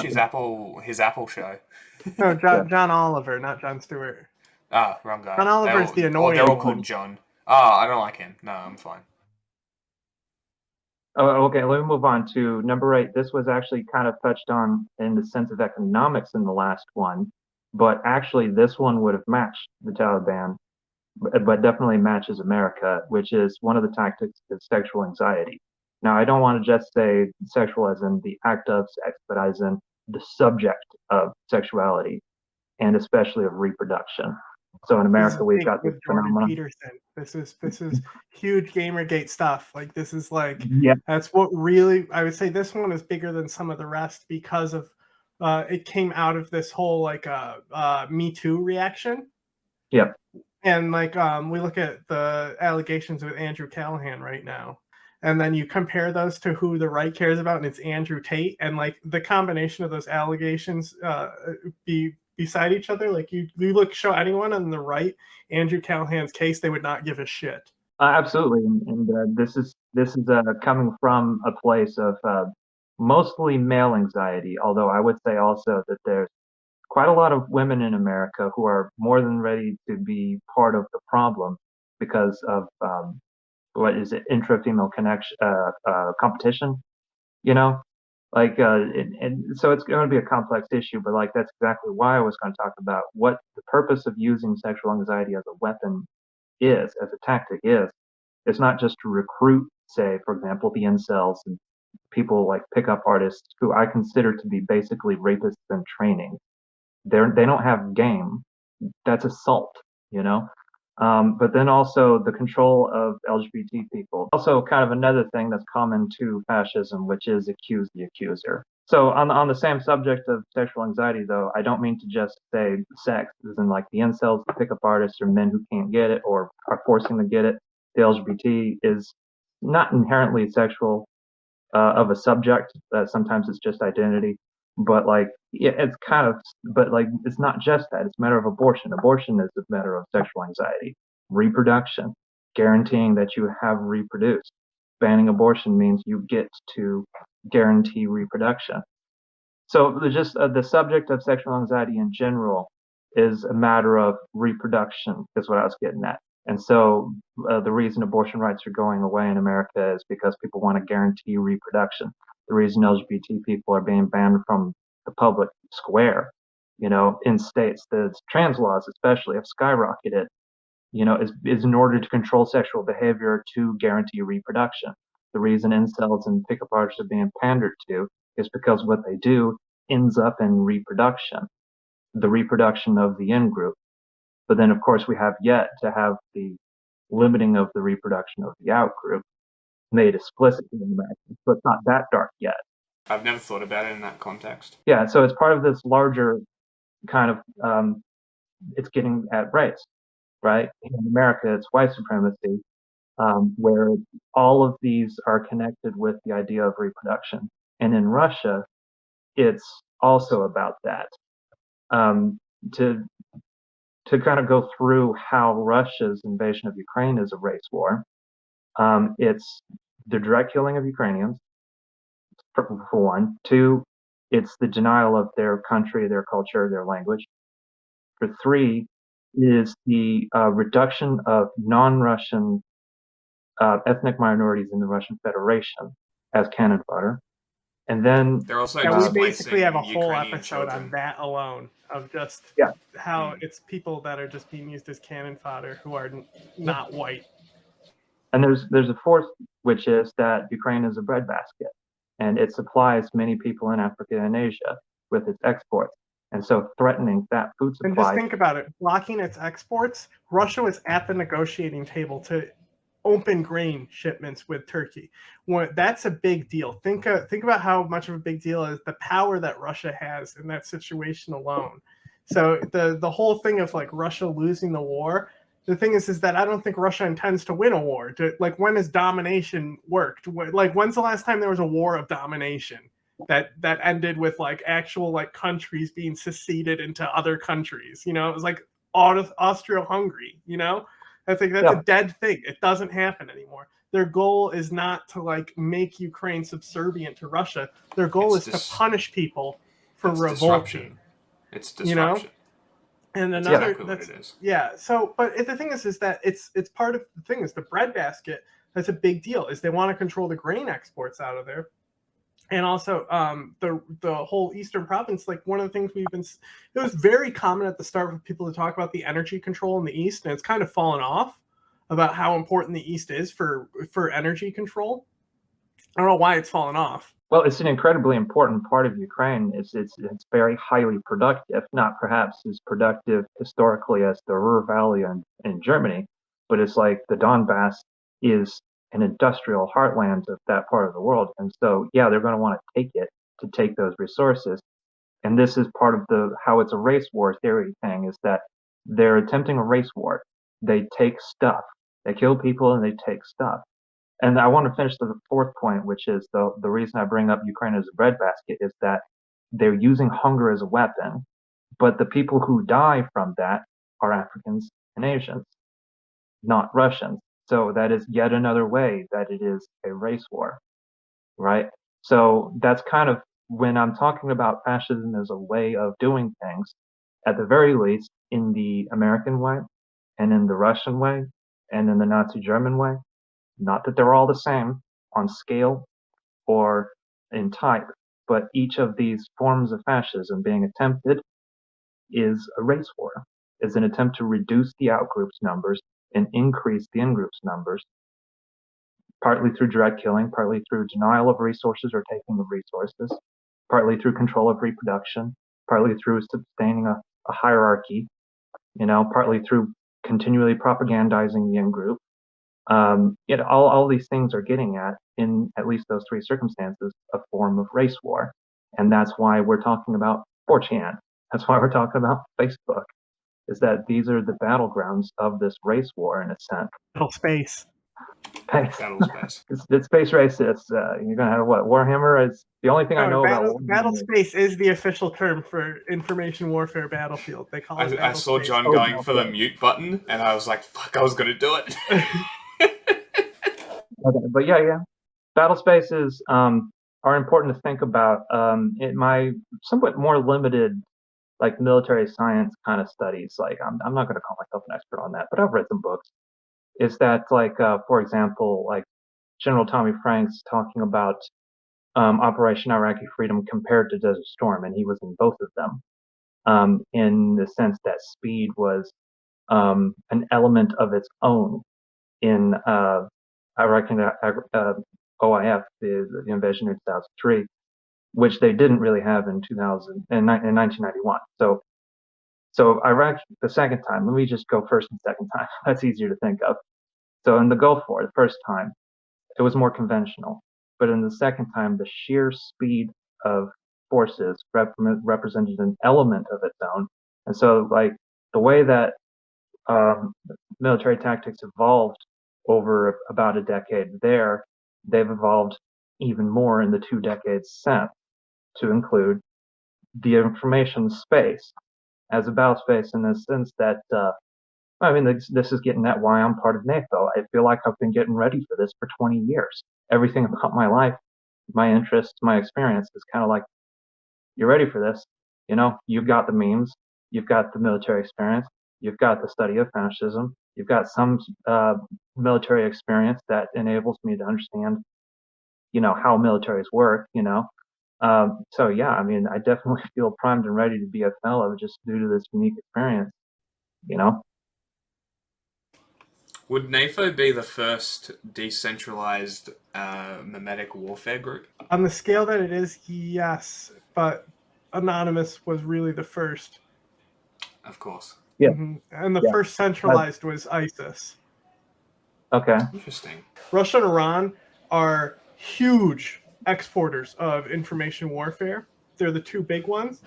his Apple show. No, John Oliver, not John Stewart. Ah, wrong guy. John Oliver's the annoying they're all one. called John. I don't like him. No, I'm fine. Oh, okay, let me move on to number 8. This was actually kind of touched on in the sense of economics in the last one, but actually this one would have matched the Taliban, but definitely matches America, which is one of the tactics is sexual anxiety. Now, I don't want to just say sexual as in the act of sex, but as in the subject of sexuality, and especially of reproduction. So in America, we've got this phenomenon. Peterson. This is huge Gamergate stuff. Like, this is like, Yeah. that's what really, I would say this one is bigger than some of the rest because of it came out of this whole like Me Too reaction. Yeah. And like we look at the allegations with Andrew Callahan right now, and then you compare those to who the right cares about, and it's Andrew Tate, and like the combination of those allegations beside each other, like you show anyone on the right Andrew Callahan's case, they would not give a shit. Absolutely, and this is coming from a place of mostly male anxiety. Although I would say also that there's quite a lot of women in America who are more than ready to be part of the problem because of what is it, intra-female connection competition, like and so it's going to be a complex issue, but like that's exactly why I was going to talk about what the purpose of using sexual anxiety as a weapon is, as a tactic is. It's not just to recruit, say, for example, the incels and people like pickup artists who I consider to be basically rapists in training. They don't have game. That's assault, But then also the control of LGBT people. Also, kind of another thing that's common to fascism, which is accuse the accuser. So on the same subject of sexual anxiety, though, I don't mean to just say sex, as in like the incels, the pickup artists, or men who can't get it or are forcing to get it. The LGBT is not inherently sexual of a subject. Sometimes it's just identity, but like yeah, it's kind of, but like it's not just that. It's a matter of abortion. Abortion is a matter of sexual anxiety, reproduction, guaranteeing that you have reproduced. Banning abortion means you get to guarantee reproduction. So just the subject of sexual anxiety in general is a matter of reproduction, is what I was getting at. And so the reason abortion rights are going away in America is because people want to guarantee reproduction. The reason LGBT people are being banned from the public square, in states, the trans laws especially have skyrocketed, is in order to control sexual behavior to guarantee reproduction. The reason incels and pickup artists are being pandered to is because what they do ends up in reproduction, the reproduction of the in group. But then, of course, we have yet to have the limiting of the reproduction of the out group made explicit in America. So it's not that dark yet. I've never thought about it in that context. Yeah, so it's part of this larger kind of, it's getting at race, right? In America, it's white supremacy, where all of these are connected with the idea of reproduction. And in Russia, it's also about that. To kind of go through how Russia's invasion of Ukraine is a race war, it's the direct killing of Ukrainians, for one. Two, it's the denial of their country, their culture, their language. For three, is the reduction of non-Russian ethnic minorities in the Russian Federation as cannon fodder. And then They're also Yeah, we displacing basically have a whole Ukrainian episode children. on that alone of just Yeah. how it's people that are just being used as cannon fodder who are not white. And there's a fourth, which is that Ukraine is a breadbasket, and it supplies many people in Africa and Asia with its exports. And so threatening that food And just supply, think about it, blocking its exports, Russia was at the negotiating table to open grain shipments with Turkey. That's a big deal. Think about how much of a big deal is the power that Russia has in that situation alone. So the whole thing of like Russia losing the war, the thing is that I don't think Russia intends to win a war. Like, when has domination worked? Like, when's the last time there was a war of domination that ended with like actual like countries being seceded into other countries? It was like Austria-Hungary. I think that's Yeah. a dead thing. It doesn't happen anymore. Their goal is not to like make Ukraine subservient to Russia. Their goal is to punish people for revolting. It's disruption. And That's another exactly what it is. Yeah. So, but the thing is that it's part of the thing is the breadbasket. That's a big deal. Is they want to control the grain exports out of there. And also the whole Eastern province, like one of the things it was very common at the start for people to talk about the energy control in the East, and it's kind of fallen off about how important the East is for energy control. I don't know why it's fallen off. Well, it's an incredibly important part of Ukraine. It's very highly productive, not perhaps as productive historically as the Ruhr Valley in Germany, but it's like the Donbass is an industrial heartland of that part of the world. And so, yeah, they're going to want to take those resources. And this is part of how it's a race war theory thing, is that they're attempting a race war. They take stuff. They kill people and they take stuff. And I want to finish the fourth point, which is the reason I bring up Ukraine as a breadbasket is that they're using hunger as a weapon, but the people who die from that are Africans and Asians, not Russians. So that is yet another way that it is a race war, right? So that's kind of when I'm talking about fascism as a way of doing things, at the very least, in the American way and in the Russian way and in the Nazi German way. Not that they're all the same on scale or in type, but each of these forms of fascism being attempted is a race war, is an attempt to reduce the outgroup's numbers and increase the in-group's numbers, partly through direct killing, partly through denial of resources or taking of resources, partly through control of reproduction, partly through sustaining a hierarchy, partly through continually propagandizing the in-group. All these things are getting at, in at least those three circumstances, a form of race war. And that's why we're talking about 4chan. That's why we're talking about Facebook, is that these are the battlegrounds of this race war in a sense. Little space. Battle space. It's space race. You're gonna have what? Warhammer is the only thing I know about Warhammer. Battle space is the official term for information warfare battlefield. They call it I saw space. John going for the mute button, and I was like, "Fuck! I was gonna do it." Okay, but yeah, battle spaces are important to think about. In my somewhat more limited, like military science kind of studies, like I'm not going to call myself an expert on that, but I've read some books. Is that like, for example, like General Tommy Franks talking about Operation Iraqi Freedom compared to Desert Storm, and he was in both of them, in the sense that speed was an element of its own in Iraq and OIF, the invasion in 2003, which they didn't really have in 1991. So Iraq the second time. Let me just go first and second time. That's easier to think of. So in the Gulf War, the first time, it was more conventional, but in the second time, the sheer speed of forces represented an element of its own. And so, like the way that military tactics evolved over about a decade there, they've evolved even more in the 2 decades since to include the information space as a battle space, in the sense that, this is getting at why I'm part of NATO. I feel like I've been getting ready for this for 20 years. Everything about my life, my interests, my experience is kind of like, you're ready for this. You've got the memes, you've got the military experience, you've got the study of fascism, you've got some military experience that enables me to understand, how militaries work, So yeah, I definitely feel primed and ready to be a fellow just due to this unique experience, Would NAFO be the first decentralized memetic warfare group? On the scale that it is, yes, but Anonymous was really the first. Of course. Yeah. Mm-hmm. And the first centralized was ISIS. Okay. Interesting. Russia and Iran are huge exporters of information warfare. They're the two big ones.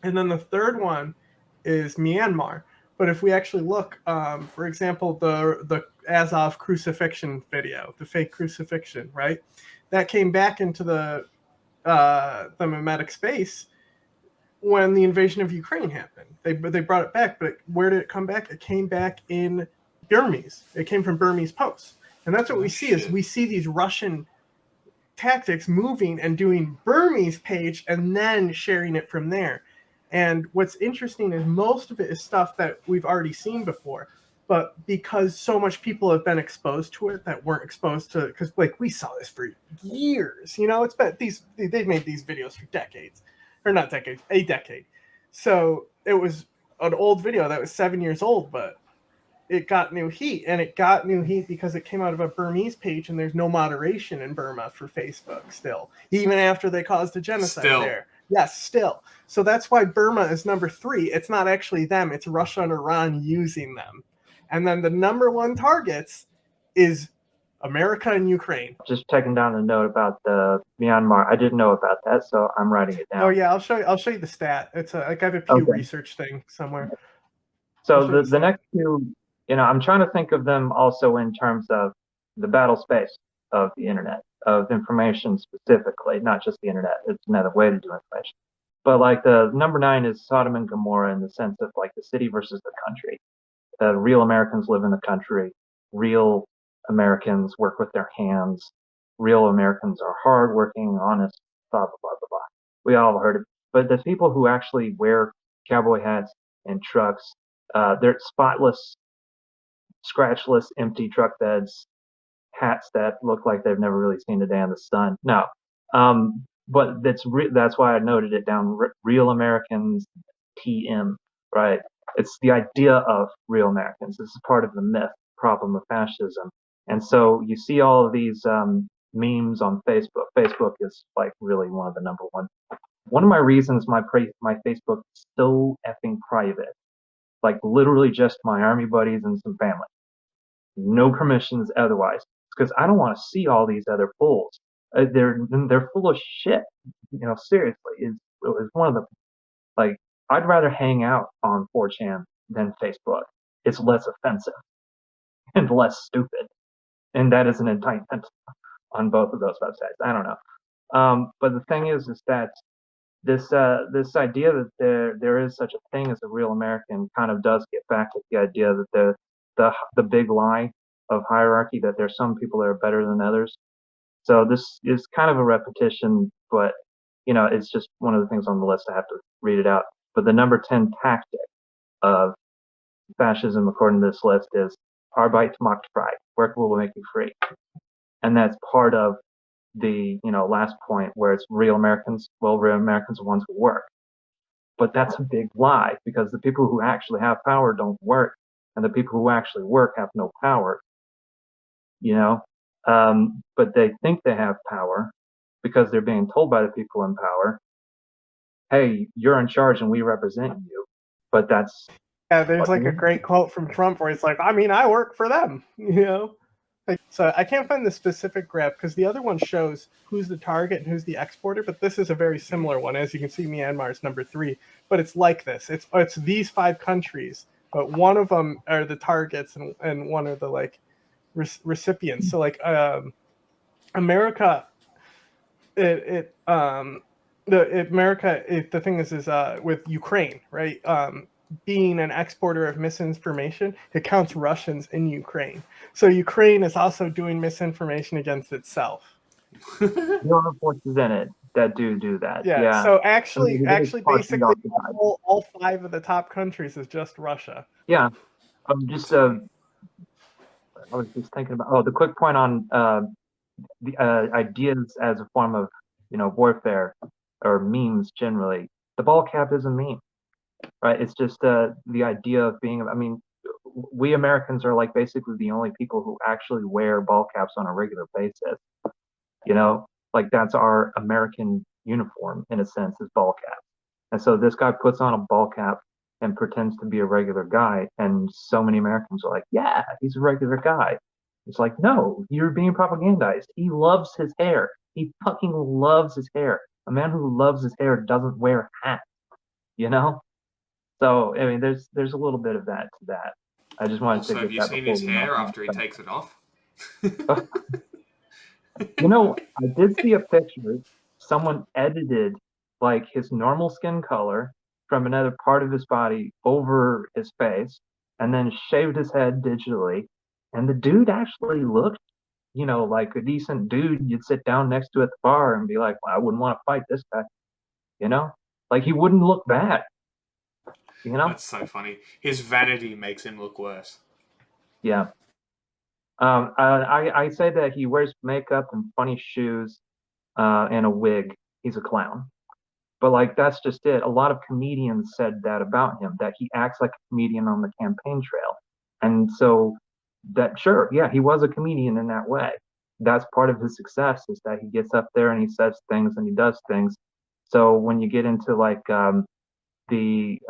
And then the third one is Myanmar. But if we actually look, for example, the Azov crucifixion video, the fake crucifixion, right? That came back into the memetic space when the invasion of Ukraine happened. They brought it back, but where did it come back? It came back in Burmese. It came from Burmese posts. And that's what we see is we see these Russian tactics moving and doing Burmese page and then sharing it from there. And what's interesting is most of it is stuff that we've already seen before, but because so much people have been exposed to it that weren't exposed to, because like we saw this for years, it's been they've made these videos for decades, or not decades, a decade. So it was an old video that was 7 years old, but it got new heat, and it got new heat because it came out of a Burmese page, and there's no moderation in Burma for Facebook still, even after they caused a genocide there. Yes, still. So that's why Burma is number 3. It's not actually them. It's Russia and Iran using them. And then the number 1 targets is America and Ukraine. Just taking down a note about the Myanmar. I didn't know about that, so I'm writing it down. Oh yeah, I'll show you the stat. It's I have a Pew Research thing somewhere. So the next few, I'm trying to think of them also in terms of the battle space of the internet, of information specifically, not just the internet. It's another way to do information. But like the number 9 is Sodom and Gomorrah, in the sense of like the city versus the country. Real Americans live in the country. Real Americans work with their hands. Real Americans are hardworking, honest, blah, blah, blah, blah, blah. We all heard it. But the people who actually wear cowboy hats and trucks, they're spotless, scratchless, empty truck beds, hats that look like they've never really seen a day in the sun. No. But that's why I noted it down. Real Americans, TM, right? It's the idea of real Americans. This is part of the myth problem of fascism. And so you see all of these memes on Facebook. Facebook is like really one of the number one. One of my reasons my Facebook is so effing private like literally just my army buddies and some family. No permissions otherwise, because I don't want to see all these other fools. They're full of shit. Seriously, is one of the like. I'd rather hang out on 4chan than Facebook. It's less offensive and less stupid, and that is an indictment on both of those websites. I don't know. But the thing is that this idea that there is such a thing as a real American kind of does get back at the idea that the big lie of hierarchy, that there's some people that are better than others. So this is kind of a repetition, but it's just one of the things on the list. I have to read it out. But the number 10 tactic of fascism, according to this list, is Arbeit macht frei. Work will make you free, and that's part of the last point where it's real Americans. Well, real Americans are ones who work, but that's a big lie, because the people who actually have power don't work, and the people who actually work have no power. But they think they have power because they're being told by the people in power, "Hey, you're in charge and we represent you." But that's there's like a great quote from Trump where he's like, "I mean, I work for them," So I can't find the specific graph because the other one shows who's the target and who's the exporter, but this is a very similar one. As you can see, Myanmar is number 3, but it's like this. It's these 5 countries, but one of them are the targets and one are the recipients. So America, the thing is with Ukraine, right? Being an exporter of misinformation, it counts Russians in Ukraine. So Ukraine is also doing misinformation against itself. There are forces in it that do that. Yeah. So actually, basically, all 5 of the top countries is just Russia. Yeah. I was just thinking about the quick point on the ideas as a form of warfare or memes generally. The ball cap is a meme. Right, it's just the idea of being. I mean, we Americans are basically the only people who actually wear ball caps on a regular basis. That's our American uniform in a sense, is ball cap. And so this guy puts on a ball cap and pretends to be a regular guy, and so many Americans are like, "Yeah, he's a regular guy." It's like, no, you're being propagandized. He loves his hair. He fucking loves his hair. A man who loves his hair doesn't wear hats. So I mean, there's a little bit of that to that. I just wanted to get that. Have you seen his hair after he takes it off? I did see a picture. Someone edited his normal skin color from another part of his body over his face, and then shaved his head digitally. And the dude actually looked, like a decent dude you'd sit down next to at the bar and be like, "Well, I wouldn't want to fight this guy." He wouldn't look bad. That's so funny. His vanity makes him look worse. Yeah. I say that he wears makeup and funny shoes and a wig. He's a clown. But that's just it. A lot of comedians said that about him, that he acts like a comedian on the campaign trail. And so sure, yeah, he was a comedian in that way. That's part of his success, is that he gets up there and he says things and he does things. So when you get into the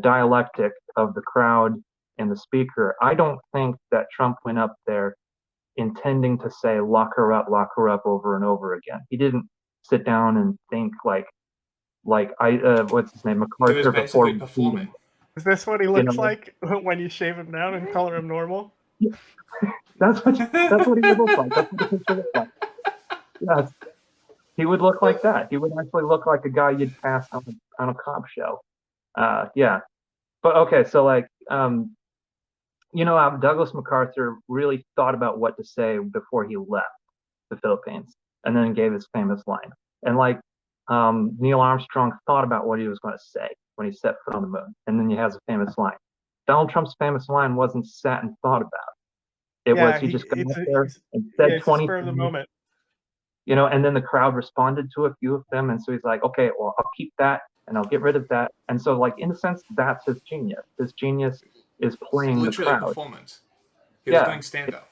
dialectic of the crowd and the speaker, I don't think that Trump went up there intending to say lock her up over and over again. He didn't sit down and think what's his name, MacArthur, he was basically performing. Is this what he looks like when you shave him down and color him normal? Yeah. That's what he would look like. That's what the picture looks like. Yes. He would look like that. He would actually look like a guy you'd cast on a cop show. Yeah. But okay, so Douglas MacArthur really thought about what to say before he left the Philippines, and then gave his famous line. And Neil Armstrong thought about what he was going to say when he set foot on the moon, and then he has a famous line. Donald Trump's famous line wasn't sat and thought about. It was he just got up there and said 20 spur of the moment. And then the crowd responded to a few of them, and so he's like, "Okay, well, I'll keep that and I'll get rid of that." And so in a sense, that's his genius. His genius is playing the crowd. Performance. He was doing stand-up.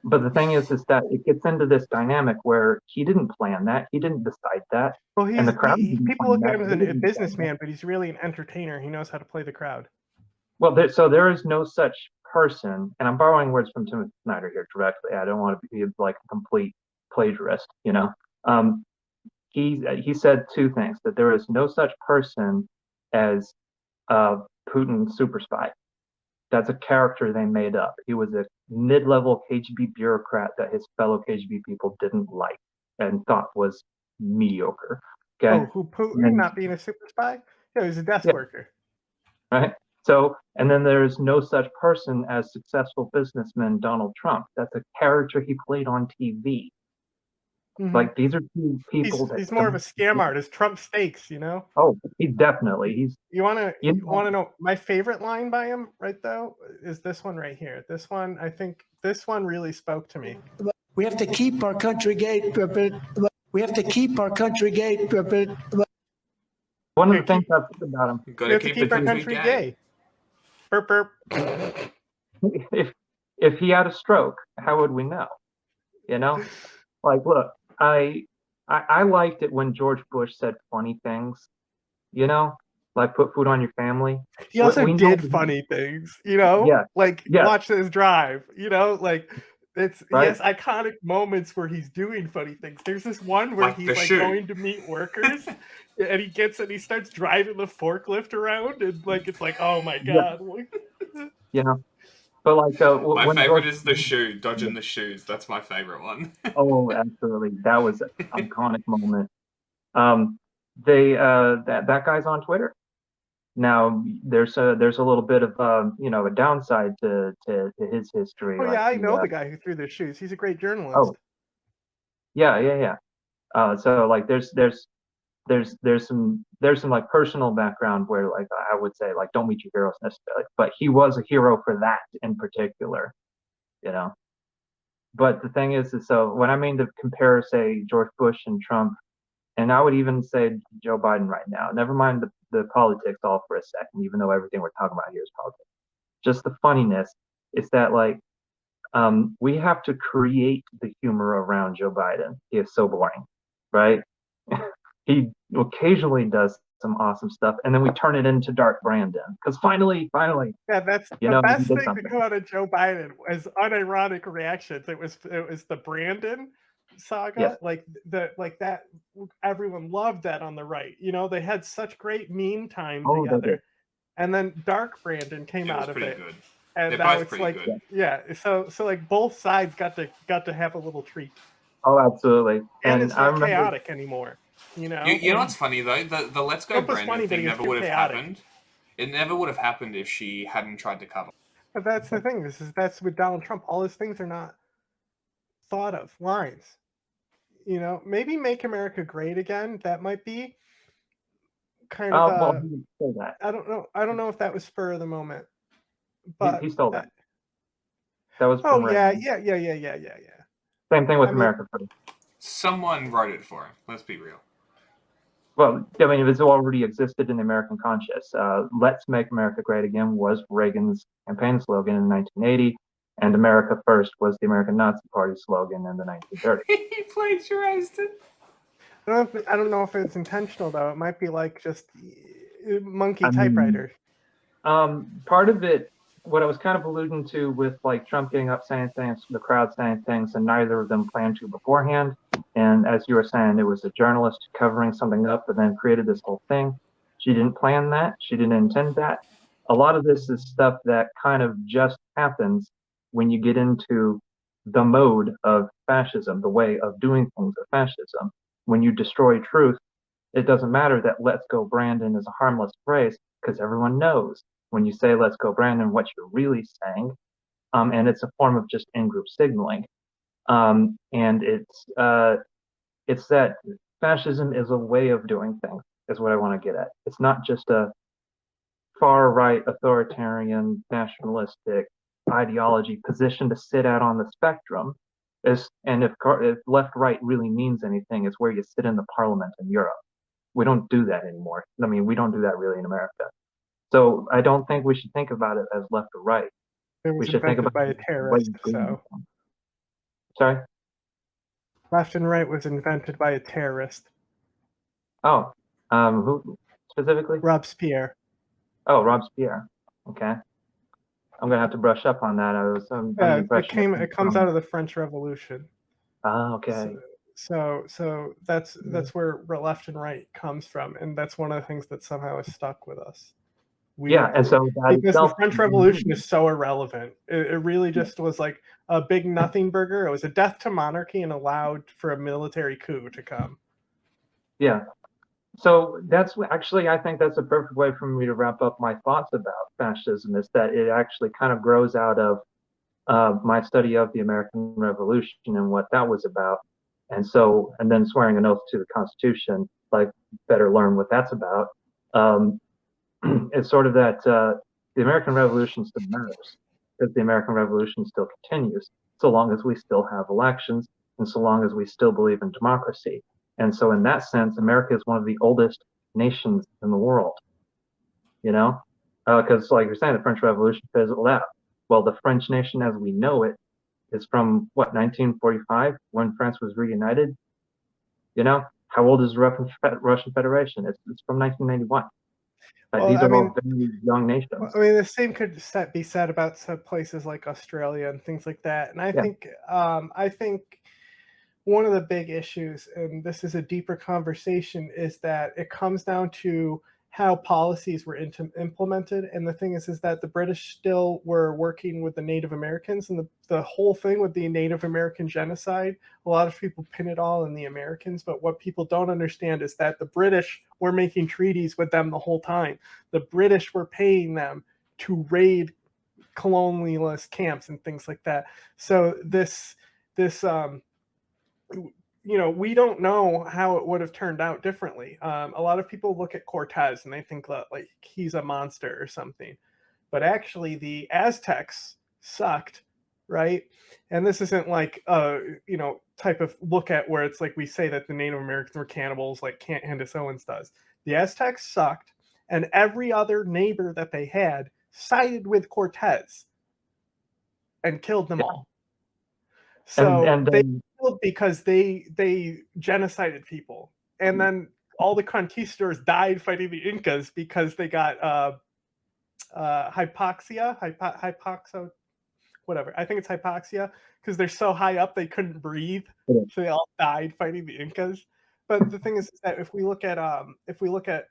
But the thing is that it gets into this dynamic where he didn't plan that, he didn't decide that. Well, and the crowd people look at him as a businessman, but he's really an entertainer. He knows how to play the crowd. Well, so there is no such person, and I'm borrowing words from Timothy Snyder here directly. I don't want to be like a complete plagiarist, you know. Um, he said two things: that there is no such person as Putin super spy. That's a character they made up. He was a mid-level KGB bureaucrat that his fellow KGB people didn't like and thought was mediocre. Okay, Oh, who Putin and not being a super spy? Yeah, he's a desk yeah, worker. right. So, and then there's no such person as successful businessman Donald Trump. That's a character he played on TV. Hmm. Like these are two people that He's more of a scam artist. Trump steaks, you know. oh, he definitely he's You wanna you you know wanna know my favorite line by him, right though, is this one right here. This one, I think this one really spoke to me. We have to keep our country gay. We have to keep our country gay. one of Yeah, the things I think about him We Gotta have to keep the keep our country country gay. gay. Burp burp. if he had a stroke, how would we know? You know, like look, I liked it when George Bush said funny things. You know, like put food on your family. He also We know did that funny things, you know? yeah, Like yeah, watch this drive, you know? Like he right, has iconic moments where he's doing funny things. There's this one where Like the he's like shoe. going to meet workers and he starts driving the forklift around and like it's like, oh my yeah, god. you know. But like My when favorite George, is the shoe, dodging the shoes. That's my favorite one. oh, absolutely, that was an iconic moment. Um, they that guy's on Twitter. Now there's a little bit of you know a downside to his history Oh like yeah, I he know the guy who threw the shoes. He's a great oh journalist. yeah. So like there's some like personal background where like I would say like don't meet your heroes necessarily, but he was a hero for that in particular, you know. But the thing is so when I mean to compare say George Bush and Trump, and I would even say Joe Biden right now, never mind the politics all for a second, even though everything we're talking about here is politics. Just the funniness is that like we have to create the humor around Joe Biden. He is so boring, right? He occasionally does some awesome stuff, and then we turn it into Dark Brandon because finally, Yeah, that's you the know, he best did thing to something. come out of Joe Biden was unironic reactions. It was the Brandon Yes. saga, like that. Everyone loved that on the right. You know, they had such great meme time Oh, they did. together, and then Dark Brandon came It was out of pretty it, good. and They're now both it's pretty like good. yeah. So like both sides got to have a little treat, Oh, absolutely. and And it's I not remember, chaotic anymore. You know, You know what's funny though? The Let's Go Trump was Brandon funny, but thing he was never too would have chaotic. happened. It never would have happened if she hadn't tried to cover. But that's the thing. That's with Donald Trump. All his things are not thought of lines. You know, maybe Make America Great Again. That might be kind of well, a. he stole that. I don't know. I don't know if that was spur of the moment, He, but he stole that. That was oh from yeah, Reagan. yeah. Same thing with I mean, America First. Someone wrote it for him. Let's be real. Well, I mean, it's already existed in the American conscience. Let's Make America Great Again was Reagan's campaign slogan in 1980, and America First was the American Nazi Party slogan in the 1930s. He plagiarized it. I don't know if it's intentional though. It might be like just monkey I mean, typewriter. part of it, what I was kind of alluding to with like Trump getting up saying things, the crowd saying things, and neither of them planned to beforehand. And as you were saying, it was a journalist covering something up and then created this whole thing. She didn't plan that. She didn't intend that. A lot of this is stuff that kind of just happens when you get into the mode of fascism, the way of doing things of fascism. When you destroy truth, it doesn't matter that "Let's go, Brandon" is a harmless phrase because everyone knows when you say "Let's go, Brandon" what you're really saying, and it's a form of just in-group signaling. And it's that fascism is a way of doing things, is what I want to get at. It's not just a far right authoritarian nationalistic ideology position to sit out on the spectrum. And if left right really means anything, it's where you sit in the parliament in Europe. We don't do that anymore. I mean, we don't do that really in America. So I don't think we should think about it as left or right. It We was should think invented about by a it as terrorist. So Sorry? left and right was invented by a terrorist. Oh, who specifically? Robespierre. Oh, Robespierre. Okay. I'm gonna have to brush up on that. I was under the impression It comes out of the French Revolution. Ah, okay. So that's where left and right comes from, and that's one of the things that somehow is stuck with us. Yeah, and so that Because the itself, French Revolution is so irrelevant. It really just was like a big nothing burger. It was a death to monarchy and allowed for a military coup to come. yeah. So that's actually, I think that's a perfect way for me to wrap up my thoughts about fascism, is that it actually kind of grows out of my study of the American Revolution and what that was about. And so, and then swearing an oath to the Constitution, like, better learn what that's about. It's sort of that the American Revolution still matters, because the American Revolution still continues, so long as we still have elections and so long as we still believe in democracy. And so, in that sense, America is one of the oldest nations in the world, you know? Because, like you're saying, the French Revolution fizzled out. Well, the French nation as we know it is from, what, 1945, when France was reunited? You know? How old is the Russian Federation? It's from 1991. Well, These I are all mean, very young nations. I mean, the same could be said about some places like Australia and things like that. And Yeah. I think one of the big issues, and this is a deeper conversation, is that it comes down to how policies were implemented. And the thing is that the British still were working with the Native Americans, and the whole thing with the Native American genocide, a lot of people pin it all on the Americans, but what people don't understand is that the British were making treaties with them the whole time. The British were paying them to raid colonialist camps and things like that. So this we don't know how it would have turned out differently. A lot of people look at Cortez and they think that like he's a monster or something, but actually the Aztecs sucked, right? And this isn't like type of look at where it's like we say that the Native Americans were cannibals, like Candace Owens does. The Aztecs sucked, and every other neighbor that they had sided with Cortez and killed them all. So they killed because they genocided people, and then all the conquistadors died fighting the Incas because they got hypoxia, whatever. I think it's hypoxia, because they're so high up they couldn't breathe, so they all died fighting the Incas. But the thing is that if we look at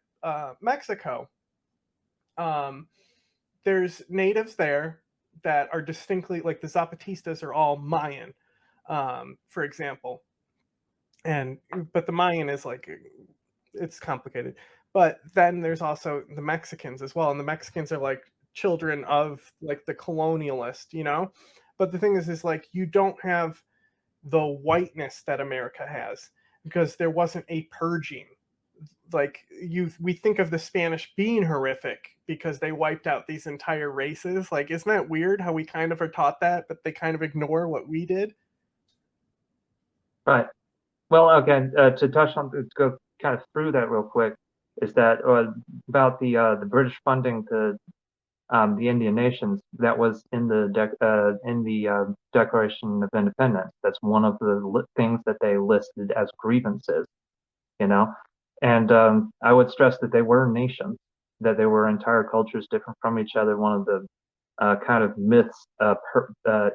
Mexico, there's natives there that are distinctly, like the Zapatistas are all Mayan, for example, but the Mayan is like, it's complicated. But then there's also the Mexicans as well, and the Mexicans are like children of like the colonialist, But the thing is like you don't have the whiteness that America has, because there wasn't a purging. Like we think of the Spanish being horrific because they wiped out these entire races. Like, isn't that weird how we kind of are taught that, but they kind of ignore what we did? Right. Well, again, to touch on, to go kind of through that real quick, is that about the British funding to the Indian nations, that was in the Declaration of Independence. That's one of the things that they listed as grievances, And I would stress that they were nations, that they were entire cultures different from each other. One of the kind of myths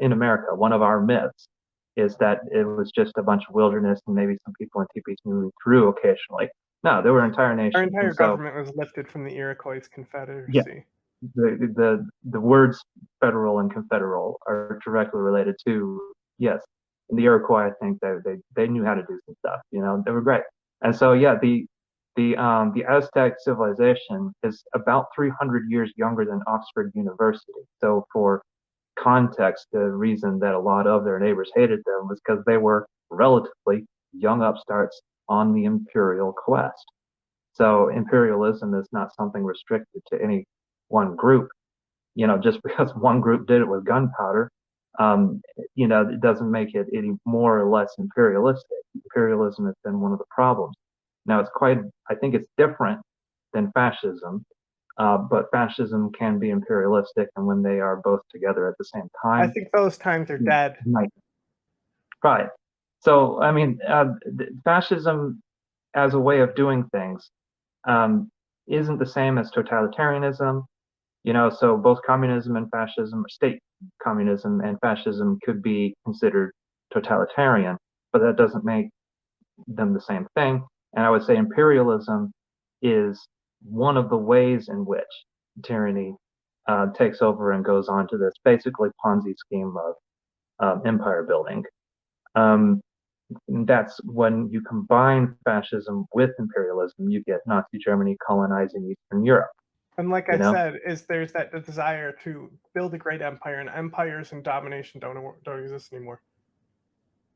in America, one of our myths, is that it was just a bunch of wilderness and maybe some people in teepees moving through occasionally. No, there were entire nations. Our entire government was lifted from the Iroquois Confederacy. Yeah. The words federal and confederal are directly related to, yes, the Iroquois. I think they knew how to do some stuff. They were great. And so yeah, the Aztec civilization is about 300 years younger than Oxford University. So for context, the reason that a lot of their neighbors hated them was because they were relatively young upstarts on the imperial quest. So imperialism is not something restricted to any one group. Just because one group did it with gunpowder, it doesn't make it any more or less imperialistic. Imperialism has been one of the problems. Now I think it's different than fascism, but fascism can be imperialistic, and when they are both together at the same time, I think those times are dead. Right. So, I mean, fascism as a way of doing things isn't the same as totalitarianism. So both communism and fascism, or state communism and fascism, could be considered totalitarian, but that doesn't make them the same thing. And I would say imperialism is one of the ways in which tyranny takes over and goes on to this basically Ponzi scheme of empire building. That's when you combine fascism with imperialism, you get Nazi Germany colonizing Eastern Europe. And like I said, there's that desire to build a great empire, and empires and domination don't exist anymore.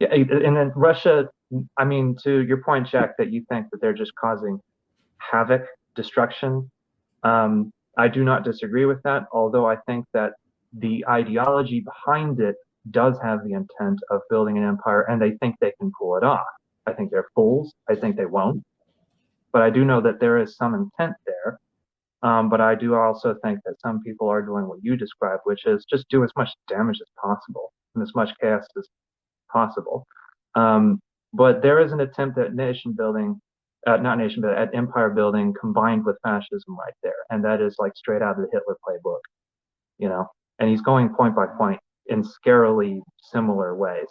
Yeah, and then Russia, I mean, to your point, Jack, that you think that they're just causing havoc, destruction. I do not disagree with that, although I think that the ideology behind it does have the intent of building an empire, and they think they can pull it off. I think they're fools. I think they won't. But I do know that there is some intent there. But I do also think that some people are doing what you described, which is just do as much damage as possible and as much chaos as possible. But there is an attempt at nation building, not nation building, at empire building combined with fascism right there. And that is like straight out of the Hitler playbook, and he's going point by point in scarily similar ways,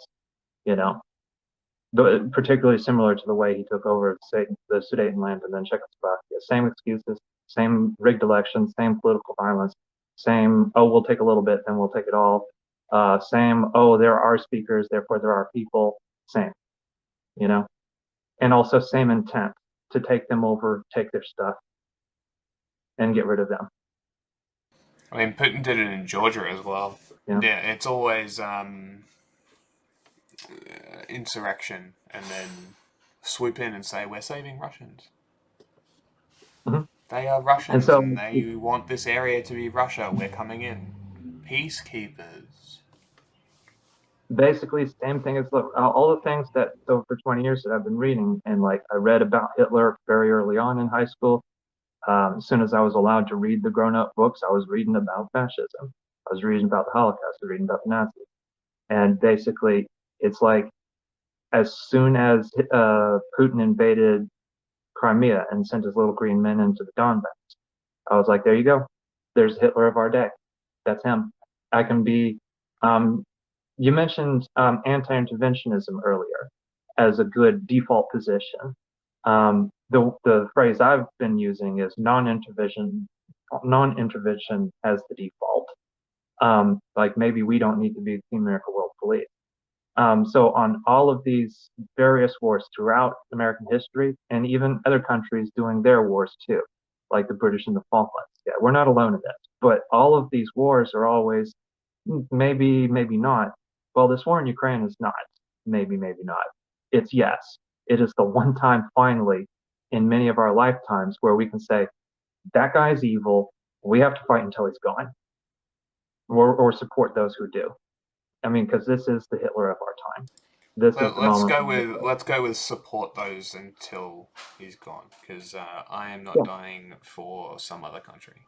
particularly similar to the way he took over the Sudetenland and then Czechoslovakia. Same excuses, same rigged elections, same political violence, same, oh, we'll take a little bit, then we'll take it all. Same, oh, there are speakers, therefore there are people, same, and also same intent to take them over, take their stuff, and get rid of them. I mean, Putin did it in Georgia as well. Yeah, it's always insurrection and then swoop in and say, we're saving Russians. Mm-hmm. They are Russians and they want this area to be Russia. We're coming in. Peacekeepers. Basically, same thing as all the things that for 20 years that I've been reading, and like I read about Hitler very early on in high school. As soon as I was allowed to read the grown-up books, I was reading about fascism. I was reading about the Holocaust. I was reading about the Nazis. And basically, it's like as soon as Putin invaded Crimea and sent his little green men into the Donbass, I was like, there you go. There's Hitler of our day. That's him. I can be. You mentioned anti-interventionism earlier as a good default position. The phrase I've been using is non-intervention as the default. Like maybe we don't need to be Team Miracle World Police. So on all of these various wars throughout American history, and even other countries doing their wars too, like the British and the Falklands. Yeah, we're not alone in this. But all of these wars are always maybe, maybe not. Well, this war in Ukraine is not. Maybe, maybe not. It's yes. It is the one time finally in many of our lifetimes where we can say, that guy's evil. We have to fight until he's gone. Or support those who do. I mean, because this is the Hitler of our time. Let's go with support those until he's gone, because I am not dying for some other country.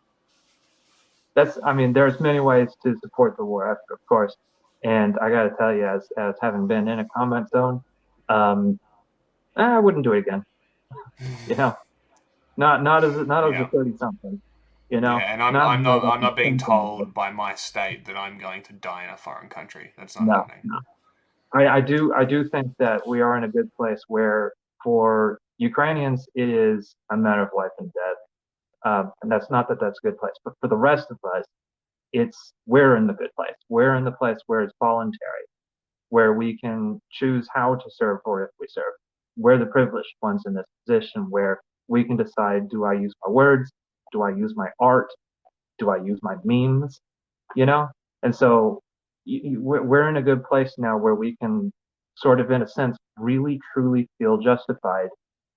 There's many ways to support the war effort, of course. And I got to tell you, as having been in a combat zone, I wouldn't do it again. Not as a 30-something. Yeah, and I'm not being told by my state that I'm going to die in a foreign country. That's not happening. No. I do think that we are in a good place where for Ukrainians it is a matter of life and death. And that's not that that's a good place, but for the rest of us, we're in the good place. We're in the place where it's voluntary, where we can choose how to serve or if we serve. We're the privileged ones in this position where we can decide, do I use my words? Do I use my art? Do I use my memes? And so we're in a good place now where we can sort of, in a sense, really, truly feel justified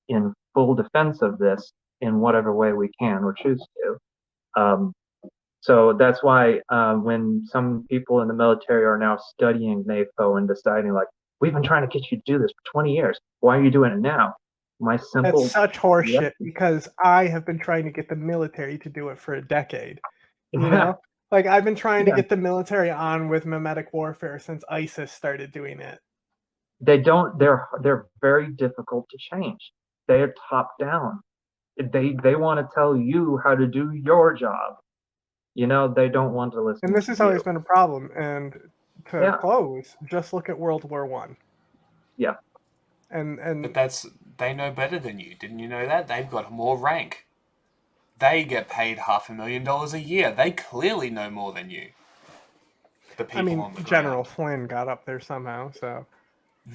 in full defense of this in whatever way we can or choose to. So that's why when some people in the military are now studying NAFO and deciding, like, we've been trying to get you to do this for 20 years. Why are you doing it now? That's such horseshit, because I have been trying to get the military to do it for a decade. Like I've been trying to get the military on with memetic warfare since ISIS started doing it. They're very difficult to change. They are top down. They want to tell you how to do your job. They don't want to listen And this to has you. always been a problem. And to Yeah. close, just look at World War One. Yeah. And But they know better than you. Didn't you know that? They've got more rank. They get paid $500,000 a year. They clearly know more than you. The people I mean, on the General ground. Flynn got up there somehow. So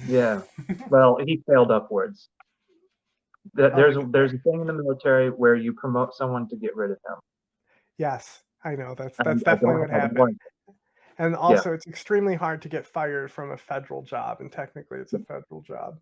Yeah. Well, he failed upwards. There's Okay. there's a thing in the military where you promote someone to get rid of them. Yes, I know. That's And I definitely what don't like happened. And Yeah. also, it's extremely hard to get fired from a federal job, and technically, it's a federal job.